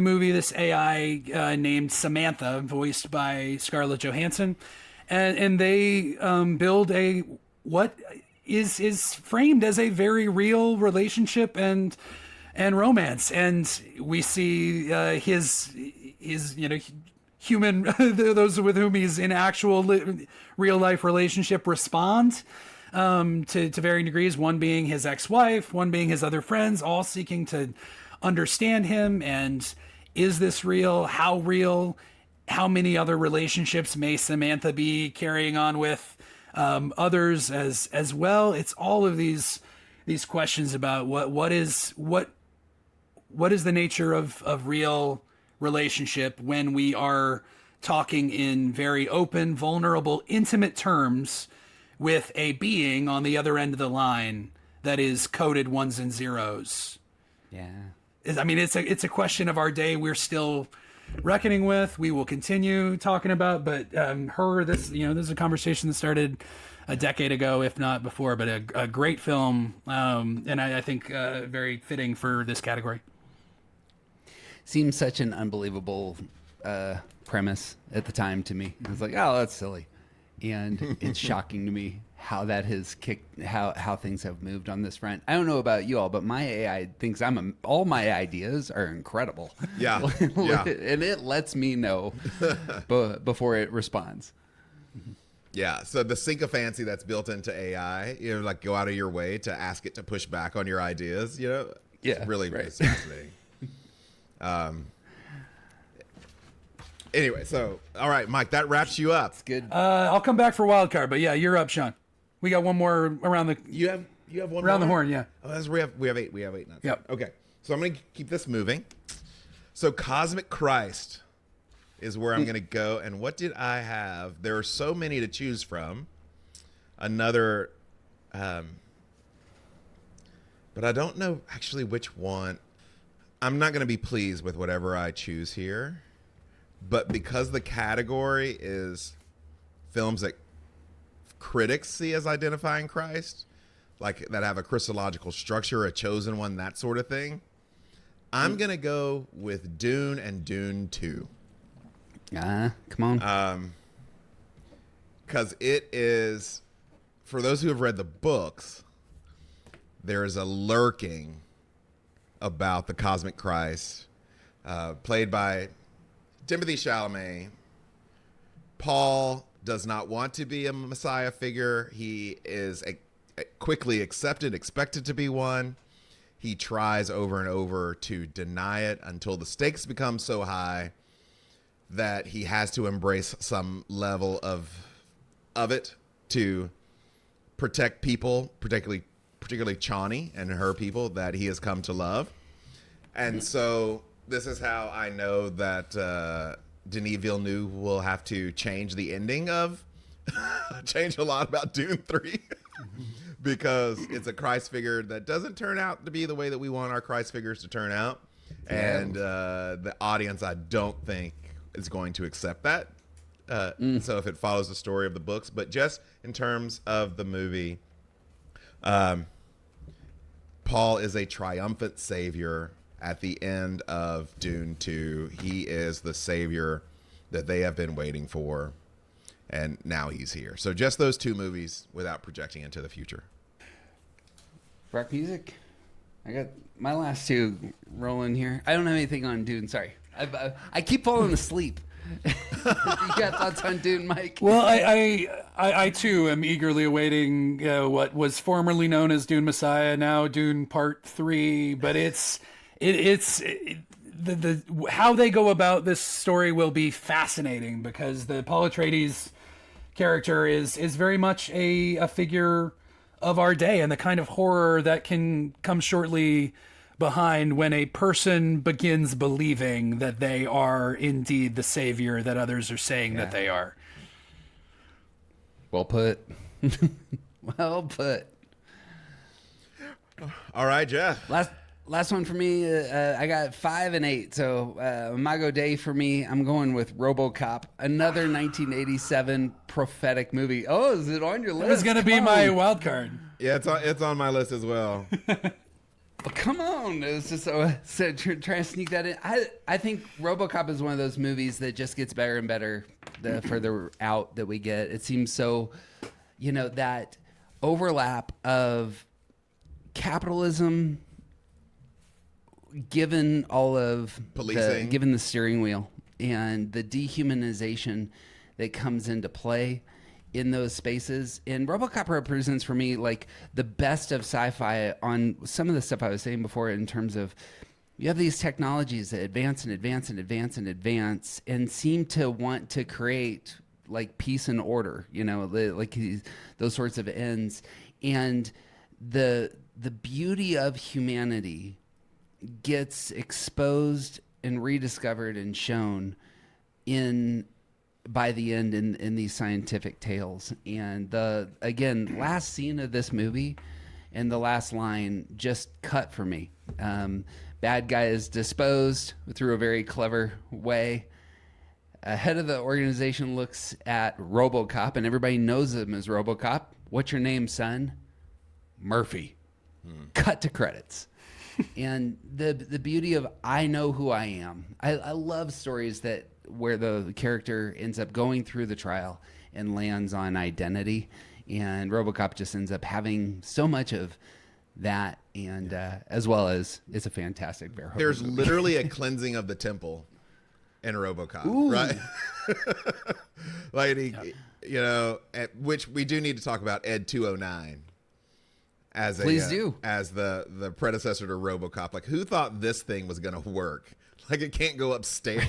movie, this AI named Samantha, voiced by Scarlett Johansson, and they build what is framed as a very real relationship and romance, and we see his human those with whom he's in actual real life relationship respond to varying degrees, one being his ex-wife, one being his other friends, all seeking to understand him. And is this real? How real? How many other relationships may Samantha be carrying on with others as well? It's all of these questions about what is the nature of real relationship when we are talking in very open, vulnerable, intimate terms with a being on the other end of the line that is coded ones and zeros. Yeah. I mean, it's a question of our day we're still reckoning with. We will continue talking about, but this is a conversation that started a decade ago, if not before, but a great film, and I think very fitting for this category. Seems such an unbelievable premise at the time to me. It's like, oh, that's silly. And it's shocking to me how that has kicked, how things have moved on this front. I don't know about you all, but my AI thinks all my ideas are incredible. Yeah. Yeah. And it lets me know before it responds. Yeah. So the sycophancy that's built into AI, like go out of your way to ask it to push back on your ideas, Yeah, it's really right. fascinating. Anyway, so all right, Mike, that wraps you up. It's good. I'll come back for wild card, but yeah, you're up, Sean. We got one more around the. You have one around more? the horn, yeah. Oh, we have eight. We have eight now. Yep. Okay, so I'm gonna keep this moving. So Cosmic Christ is where I'm gonna go. And what did I have? There are so many to choose from. Another, but I don't know actually which one. I'm not gonna be pleased with whatever I choose here. But because the category is films that critics see as identifying Christ, like that have a Christological structure, a chosen one, that sort of thing, I'm going to go with Dune and Dune 2. Come on. Because it is, for those who have read the books, there is a lurking about the Cosmic Christ, played by Timothy Chalamet. Paul does not want to be a Messiah figure. He is quickly expected to be one. He tries over and over to deny it until the stakes become so high that he has to embrace some level of it to protect people, particularly Chani and her people that he has come to love. And so this is how I know that Denis Villeneuve will have to change the ending of change a lot about Dune 3 because it's a Christ figure that doesn't turn out to be the way that we want our Christ figures to turn out. And the audience, I don't think, is going to accept that. So if it follows the story of the books, but just in terms of the movie, Paul is a triumphant savior at the end of Dune 2. He is the savior that they have been waiting for, and now he's here. So just those two movies without projecting into the future. Rock music. I got my last two rolling here. I don't have anything on Dune. Sorry, I keep falling asleep. You got thoughts on Dune, Mike? Well, I too am eagerly awaiting what was formerly known as Dune Messiah, now Dune Part 3. But it's the how they go about this story will be fascinating, because the Paul Atreides character is very much a figure of our day, and the kind of horror that can come shortly behind when a person begins believing that they are indeed the savior that others are saying that they are. Well put. Well put. All right, Jeff. Last one for me. I got 5 and 8. So Imago Dei for me. I'm going with RoboCop, another 1987 prophetic movie. Oh, is it on your list? It was going to be my wild card. Yeah, it's on my list as well. Oh, come on. It was just so trying to sneak that in. I think RoboCop is one of those movies that just gets better and better the further out that we get. It seems so, that overlap of capitalism, given all of policing, given the steering wheel, and the dehumanization that comes into play in those spaces. And RoboCop represents for me like the best of sci-fi on some of the stuff I was saying before, in terms of you have these technologies that advance and advance and advance and advance and seem to want to create like peace and order, like those sorts of ends. And the beauty of humanity gets exposed and rediscovered and shown by the end in these scientific tales. And the last scene of this movie and the last line just cut for me. Bad guy is disposed through a very clever way. Head of the organization looks at RoboCop, and everybody knows him as RoboCop. What's your name, son? Murphy. Cut to credits. And the beauty of I know who I am. I love stories where the character ends up going through the trial and lands on identity, and RoboCop just ends up having so much of that, and as well as it's a fantastic Verhoeven There's movie. literally a cleansing of the temple in RoboCop, Ooh. right? Like which we do need to talk about Ed 209 as Please do. as the predecessor to RoboCop. Like, who thought this thing was going to work? Like, it can't go upstairs.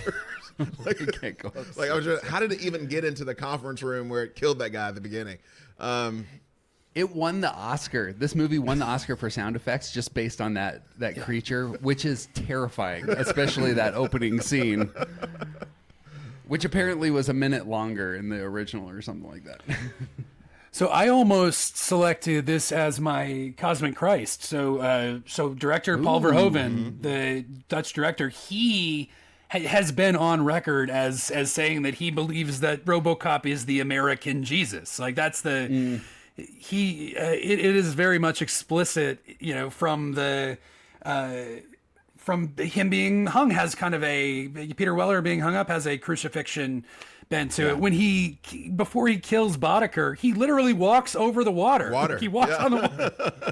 Like, It can't go upstairs. Like, how did it even get into the conference room where it killed that guy at the beginning? It won the Oscar. This movie won the Oscar for sound effects just based on that creature, which is terrifying, especially that opening scene, which apparently was a minute longer in the original or something like that. So I almost selected this as my Cosmic Christ. So director Paul Verhoeven, the Dutch director, he has been on record as saying that he believes that RoboCop is the American Jesus. Like, that's the it is very much explicit, from him being hung, has kind of Peter Weller being hung up has a crucifixion bent to it. When before he kills Boddicker, he literally walks over the water. Like, he walks on the water.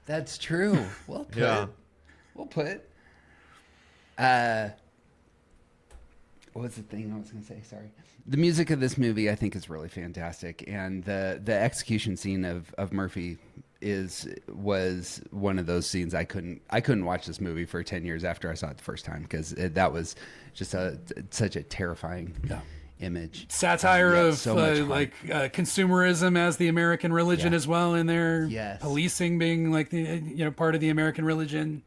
That's true. Well put. Yeah. Well put. What was the thing I was going to say? Sorry. The music of this movie, I think, is really fantastic, and the execution scene of Murphy was one of those scenes I couldn't watch this movie for 10 years after I saw it the first time, because that was just such a terrifying image. Satire of so much consumerism as the American religion as well, in there. Yes. Policing being like the part of the American religion.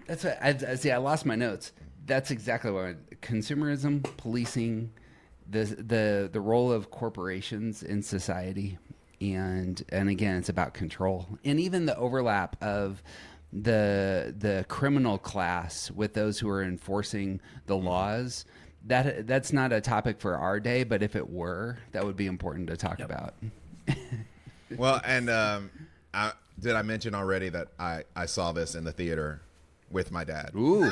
That's what I see. I lost my notes. That's exactly what consumerism, policing, the role of corporations in society, and again, it's about control, and even the overlap of the criminal class with those who are enforcing the laws. that's not a topic for our day, but if it were, that would be important to talk about. Well, and did I mention already that I saw this in the theater with my dad? Ooh,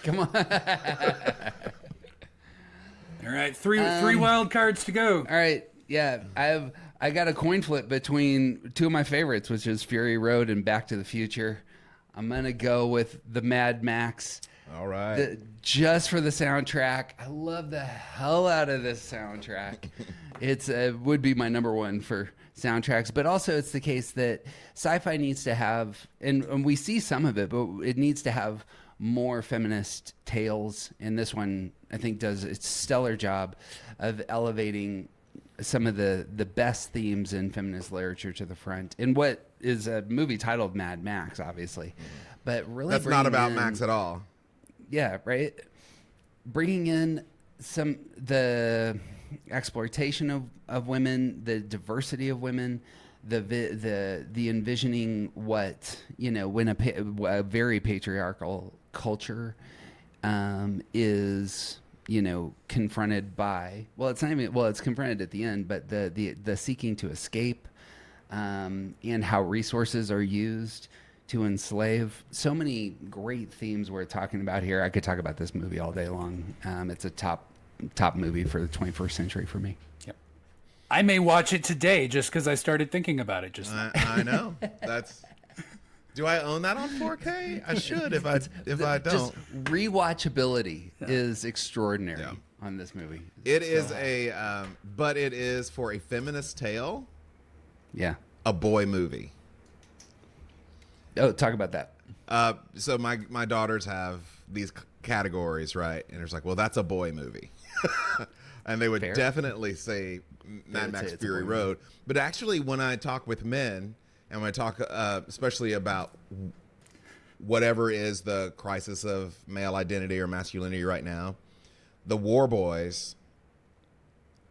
come on! All right, three wild cards to go. All right, yeah, I got a coin flip between two of my favorites, which is Fury Road and Back to the Future. I'm gonna go with the Mad Max. All right. Just for the soundtrack. I love the hell out of this soundtrack. It's would be my number one for soundtracks, but also it's the case that sci-fi needs to have, and we see some of it, but it needs to have more feminist tales. And this one, I think, does a stellar job of elevating some of the best themes in feminist literature to the front in what is a movie titled Mad Max, obviously. But really, that's not about Max at all. Yeah, right. Bringing in the exploitation of women, the diversity of women, the envisioning what, when a very patriarchal culture is confronted by, well, it's not even, well, it's confronted at the end, but the seeking to escape, and how resources are used to enslave. So many great themes we're talking about here. I could talk about this movie all day long. It's a top movie for the 21st century for me. Yep. I may watch it today just because I started thinking about it just now. I know. Do I own that on 4K? I should if I don't. Just rewatchability is extraordinary on this movie. It is but it is, for a feminist tale, a boy movie. Oh, talk about that. So my daughters have these categories, right? And it's like, well, that's a boy movie. And they would definitely say Mad Max Fury Road. But actually, when I talk with men, and when I talk especially about whatever is the crisis of male identity or masculinity right now, the war boys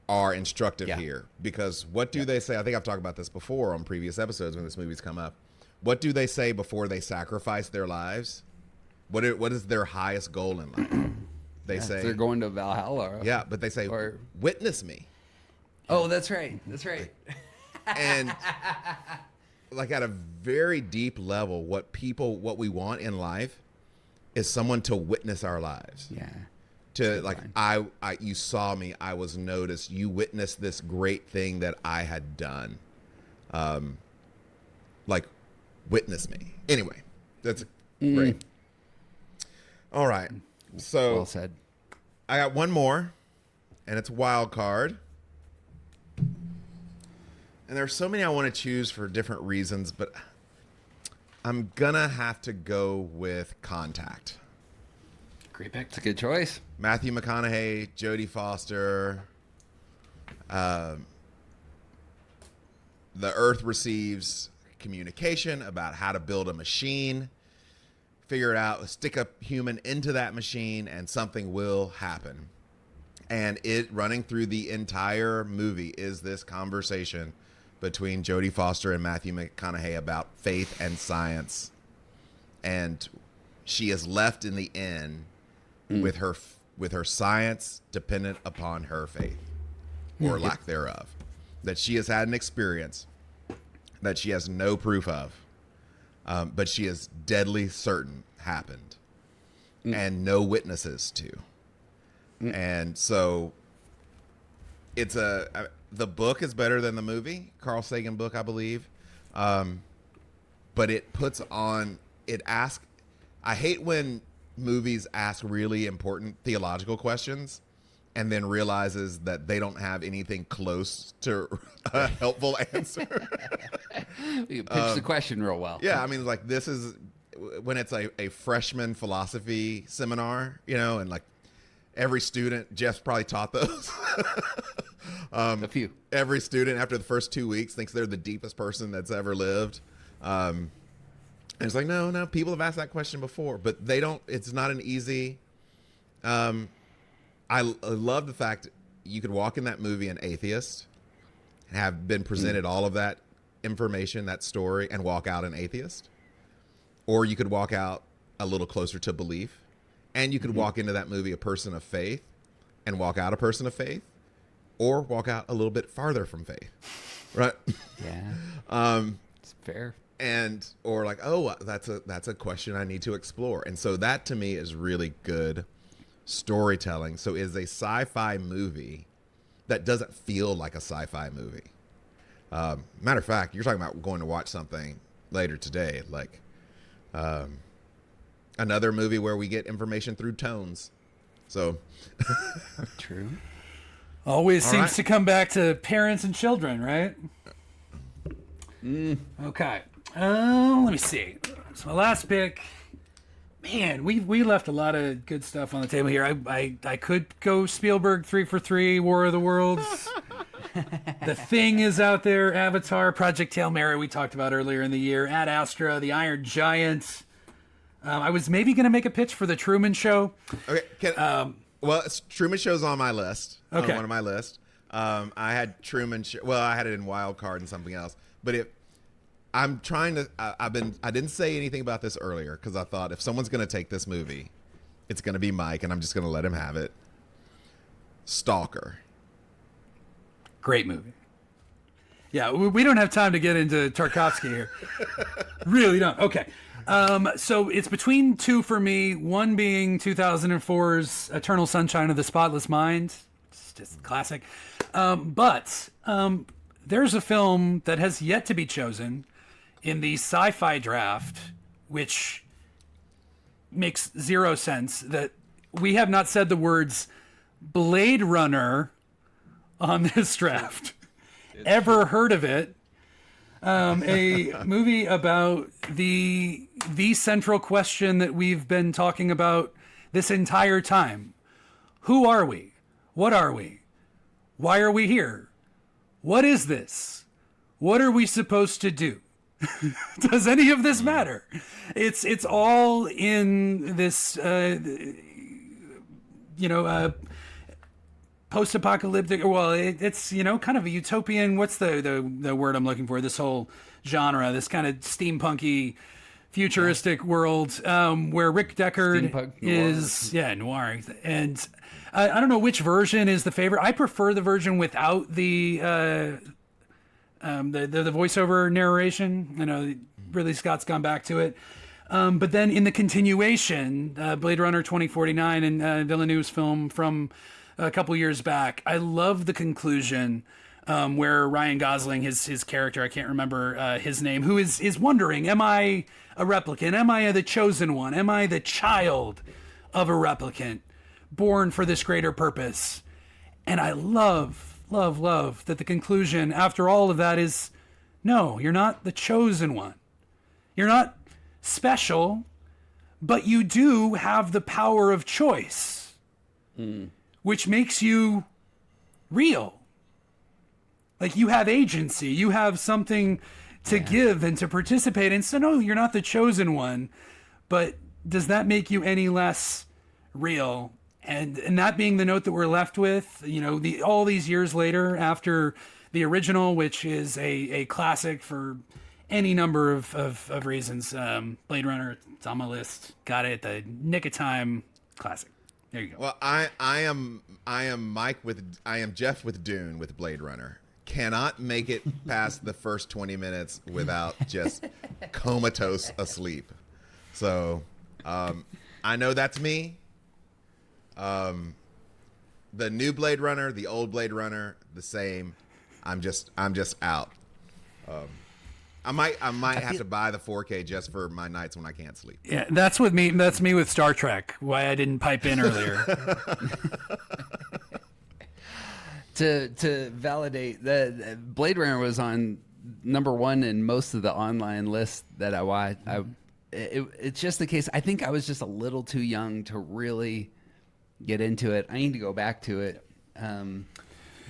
are instructive here. Because what do they say? I think I've talked about this before on previous episodes when this movie's come up. What do they say before they sacrifice their lives? What is their highest goal in life? They say they're going to Valhalla. Yeah, but they say, witness me. Oh, that's right. That's right. And like at a very deep level, what we want in life is someone to witness our lives. Yeah. To like, you saw me, I was noticed. You witnessed this great thing that I had done. Like, witness me. Anyway, that's great. All right. So well said. I got one more, and it's wild card. And there's so many I want to choose for different reasons, but I'm gonna have to go with Contact. Great pick. It's a good choice. Matthew McConaughey, Jodie Foster. The Earth receives communication about how to build a machine, figure it out, stick a human into that machine, and something will happen. And it running through the entire movie is this conversation between Jodie Foster and Matthew McConaughey about faith and science. And she is left in the end with her science dependent upon her faith, or lack thereof. That she has had an experience that she has no proof of, but she is deadly certain happened, and no witnesses to. And so it's the book is better than the movie, Carl Sagan book, I believe. But it puts on, I hate when movies ask really important theological questions and then realizes that they don't have anything close to a helpful answer. You pitched the question real well. Yeah, I mean, like, this is when it's a freshman philosophy seminar, and like every student, Jeff's probably taught those. A few. Every student after the first 2 weeks thinks they're the deepest person that's ever lived. And it's like, no, people have asked that question before, but they don't, it's not an easy, I love the fact you could walk in that movie an atheist, have been presented all of that information, that story, and walk out an atheist. Or you could walk out a little closer to belief, and you could walk into that movie a person of faith, and walk out a person of faith, or walk out a little bit farther from faith, right? Yeah. It's fair. And or like, oh, that's a question I need to explore. And so that to me is really good storytelling. So is a sci-fi movie that doesn't feel like a sci-fi movie. Matter of fact, you're talking about going to watch something later today, like another movie where we get information through tones. So True. Always All seems right. to come back to parents and children, right? Okay. Let me see. So my last pick. Man, we left a lot of good stuff on the table here. I could go Spielberg 3 for 3, War of the Worlds. The Thing is out there. Avatar, Project Hail Mary we talked about earlier in the year. Ad Astra, The Iron Giant. I was maybe going to make a pitch for The Truman Show. Okay. Well, Truman Show's on my list. Okay. On one of my lists. I had Truman Show. Well, I had it in Wild Card and something else. But I'm trying to. I didn't say anything about this earlier because I thought if someone's going to take this movie, it's going to be Mike, and I'm just going to let him have it. Stalker. Great movie. Yeah, we don't have time to get into Tarkovsky here. Really don't. Okay. So it's between two for me, one being 2004's Eternal Sunshine of the Spotless Mind. It's just classic. But there's a film that has yet to be chosen in the sci-fi draft, which makes zero sense, that we have not said the words Blade Runner on this draft. Ever heard of it? A movie about the central question that we've been talking about this entire time. Who are we? What are we? Why are we here? What is this? What are we supposed to do? Does any of this matter? It's all in this post-apocalyptic, well, it's kind of a utopian, what's the word I'm looking for, this whole genre, this kind of steampunky futuristic world, where Rick Deckard is noir, and I don't know which version is the favorite. I prefer the version without the voiceover narration. I know Ridley Scott's gone back to it. But then in the continuation, Blade Runner 2049 and Villeneuve's film from a couple years back, I love the conclusion where Ryan Gosling, his character, I can't remember his name, who is wondering, am I a replicant? Am I the chosen one? Am I the child of a replicant born for this greater purpose? And I love that the conclusion after all of that is, no, you're not the chosen one. You're not special, but you do have the power of choice, which makes you real. Like, you have agency, you have something to give and to participate in. So no, you're not the chosen one, but does that make you any less real? And that being the note that we're left with, all these years later after the original, which is a classic for any number of reasons. Blade Runner, it's on my list. Got it. The nick of time. Classic. There you go. Well, I am Jeff with Dune with Blade Runner. Cannot make it past the first 20 minutes without just comatose asleep. So, I know that's me. The new Blade Runner, the old Blade Runner, the same. I'm just out. I might have to buy the 4K just for my nights when I can't sleep. Yeah, that's with me. That's me with Star Trek. Why I didn't pipe in earlier. To validate, the Blade Runner was on number one in most of the online lists that I watched. It's just the case. I think I was just a little too young to really get into it. I need to go back to it,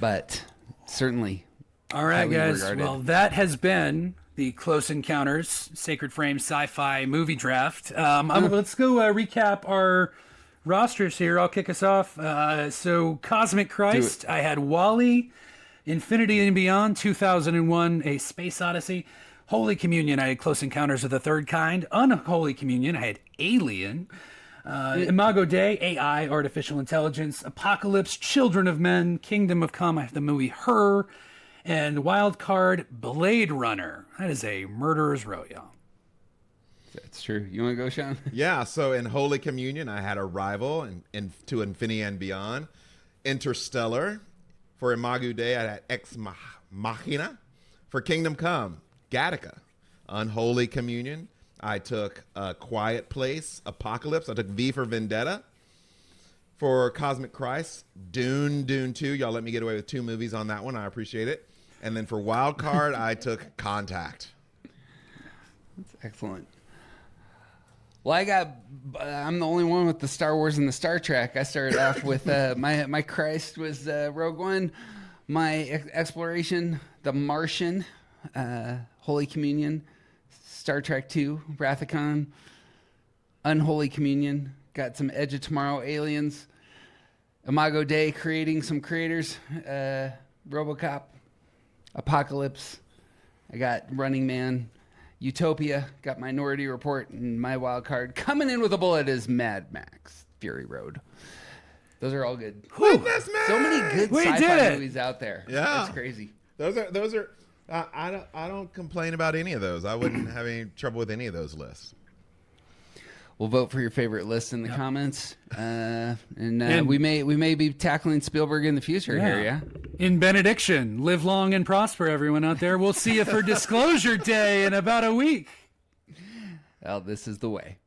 but certainly. All right, guys. Regarded. Well, that has been the Close Encounters Sacred Frame Sci-Fi Movie Draft. Let's go recap our rosters here. I'll kick us off. So Cosmic Christ, I had Wall-E, Infinity and Beyond, 2001, A Space Odyssey. Holy Communion, I had Close Encounters of the Third Kind. Unholy Communion, I had Alien. Imago Dei, AI, artificial intelligence. Apocalypse, Children of Men. Kingdom of Come, I have the movie Her. And wild card, Blade Runner. That is a murderer's row, y'all. That's true. You want to go, Sean? Yeah, so in Holy Communion, I had Arrival and To Infinity and Beyond. Interstellar. For Imago Dei, I had Ex Machina. For Kingdom Come, Gattaca. Unholy Communion, I took Quiet Place, Apocalypse. I took V for Vendetta. For Cosmic Christ, Dune 2. Y'all let me get away with 2 movies on that one. I appreciate it. And then for Wild Card, I took Contact. That's excellent. Well, I'm the only one with the Star Wars and the Star Trek. I started off with my Christ was Rogue One, my exploration, The Martian, Holy Communion, Star Trek 2, Wrath of Khan, Unholy Communion, got some Edge of Tomorrow, Aliens, Imago Dei, creating some creators, RoboCop, Apocalypse, I got Running Man, Utopia, got Minority Report, and my wild card coming in with a bullet is Mad Max, Fury Road. Those are all good. Goodness, man! So many good sci-fi movies out there. Yeah. That's crazy. Those are. I don't complain about any of those. I wouldn't have any trouble with any of those lists. We'll vote for your favorite list in the comments, and we may be tackling Spielberg in the future here. Yeah. In benediction, live long and prosper, everyone out there. We'll see you for Disclosure Day in about a week. Well, this is the way.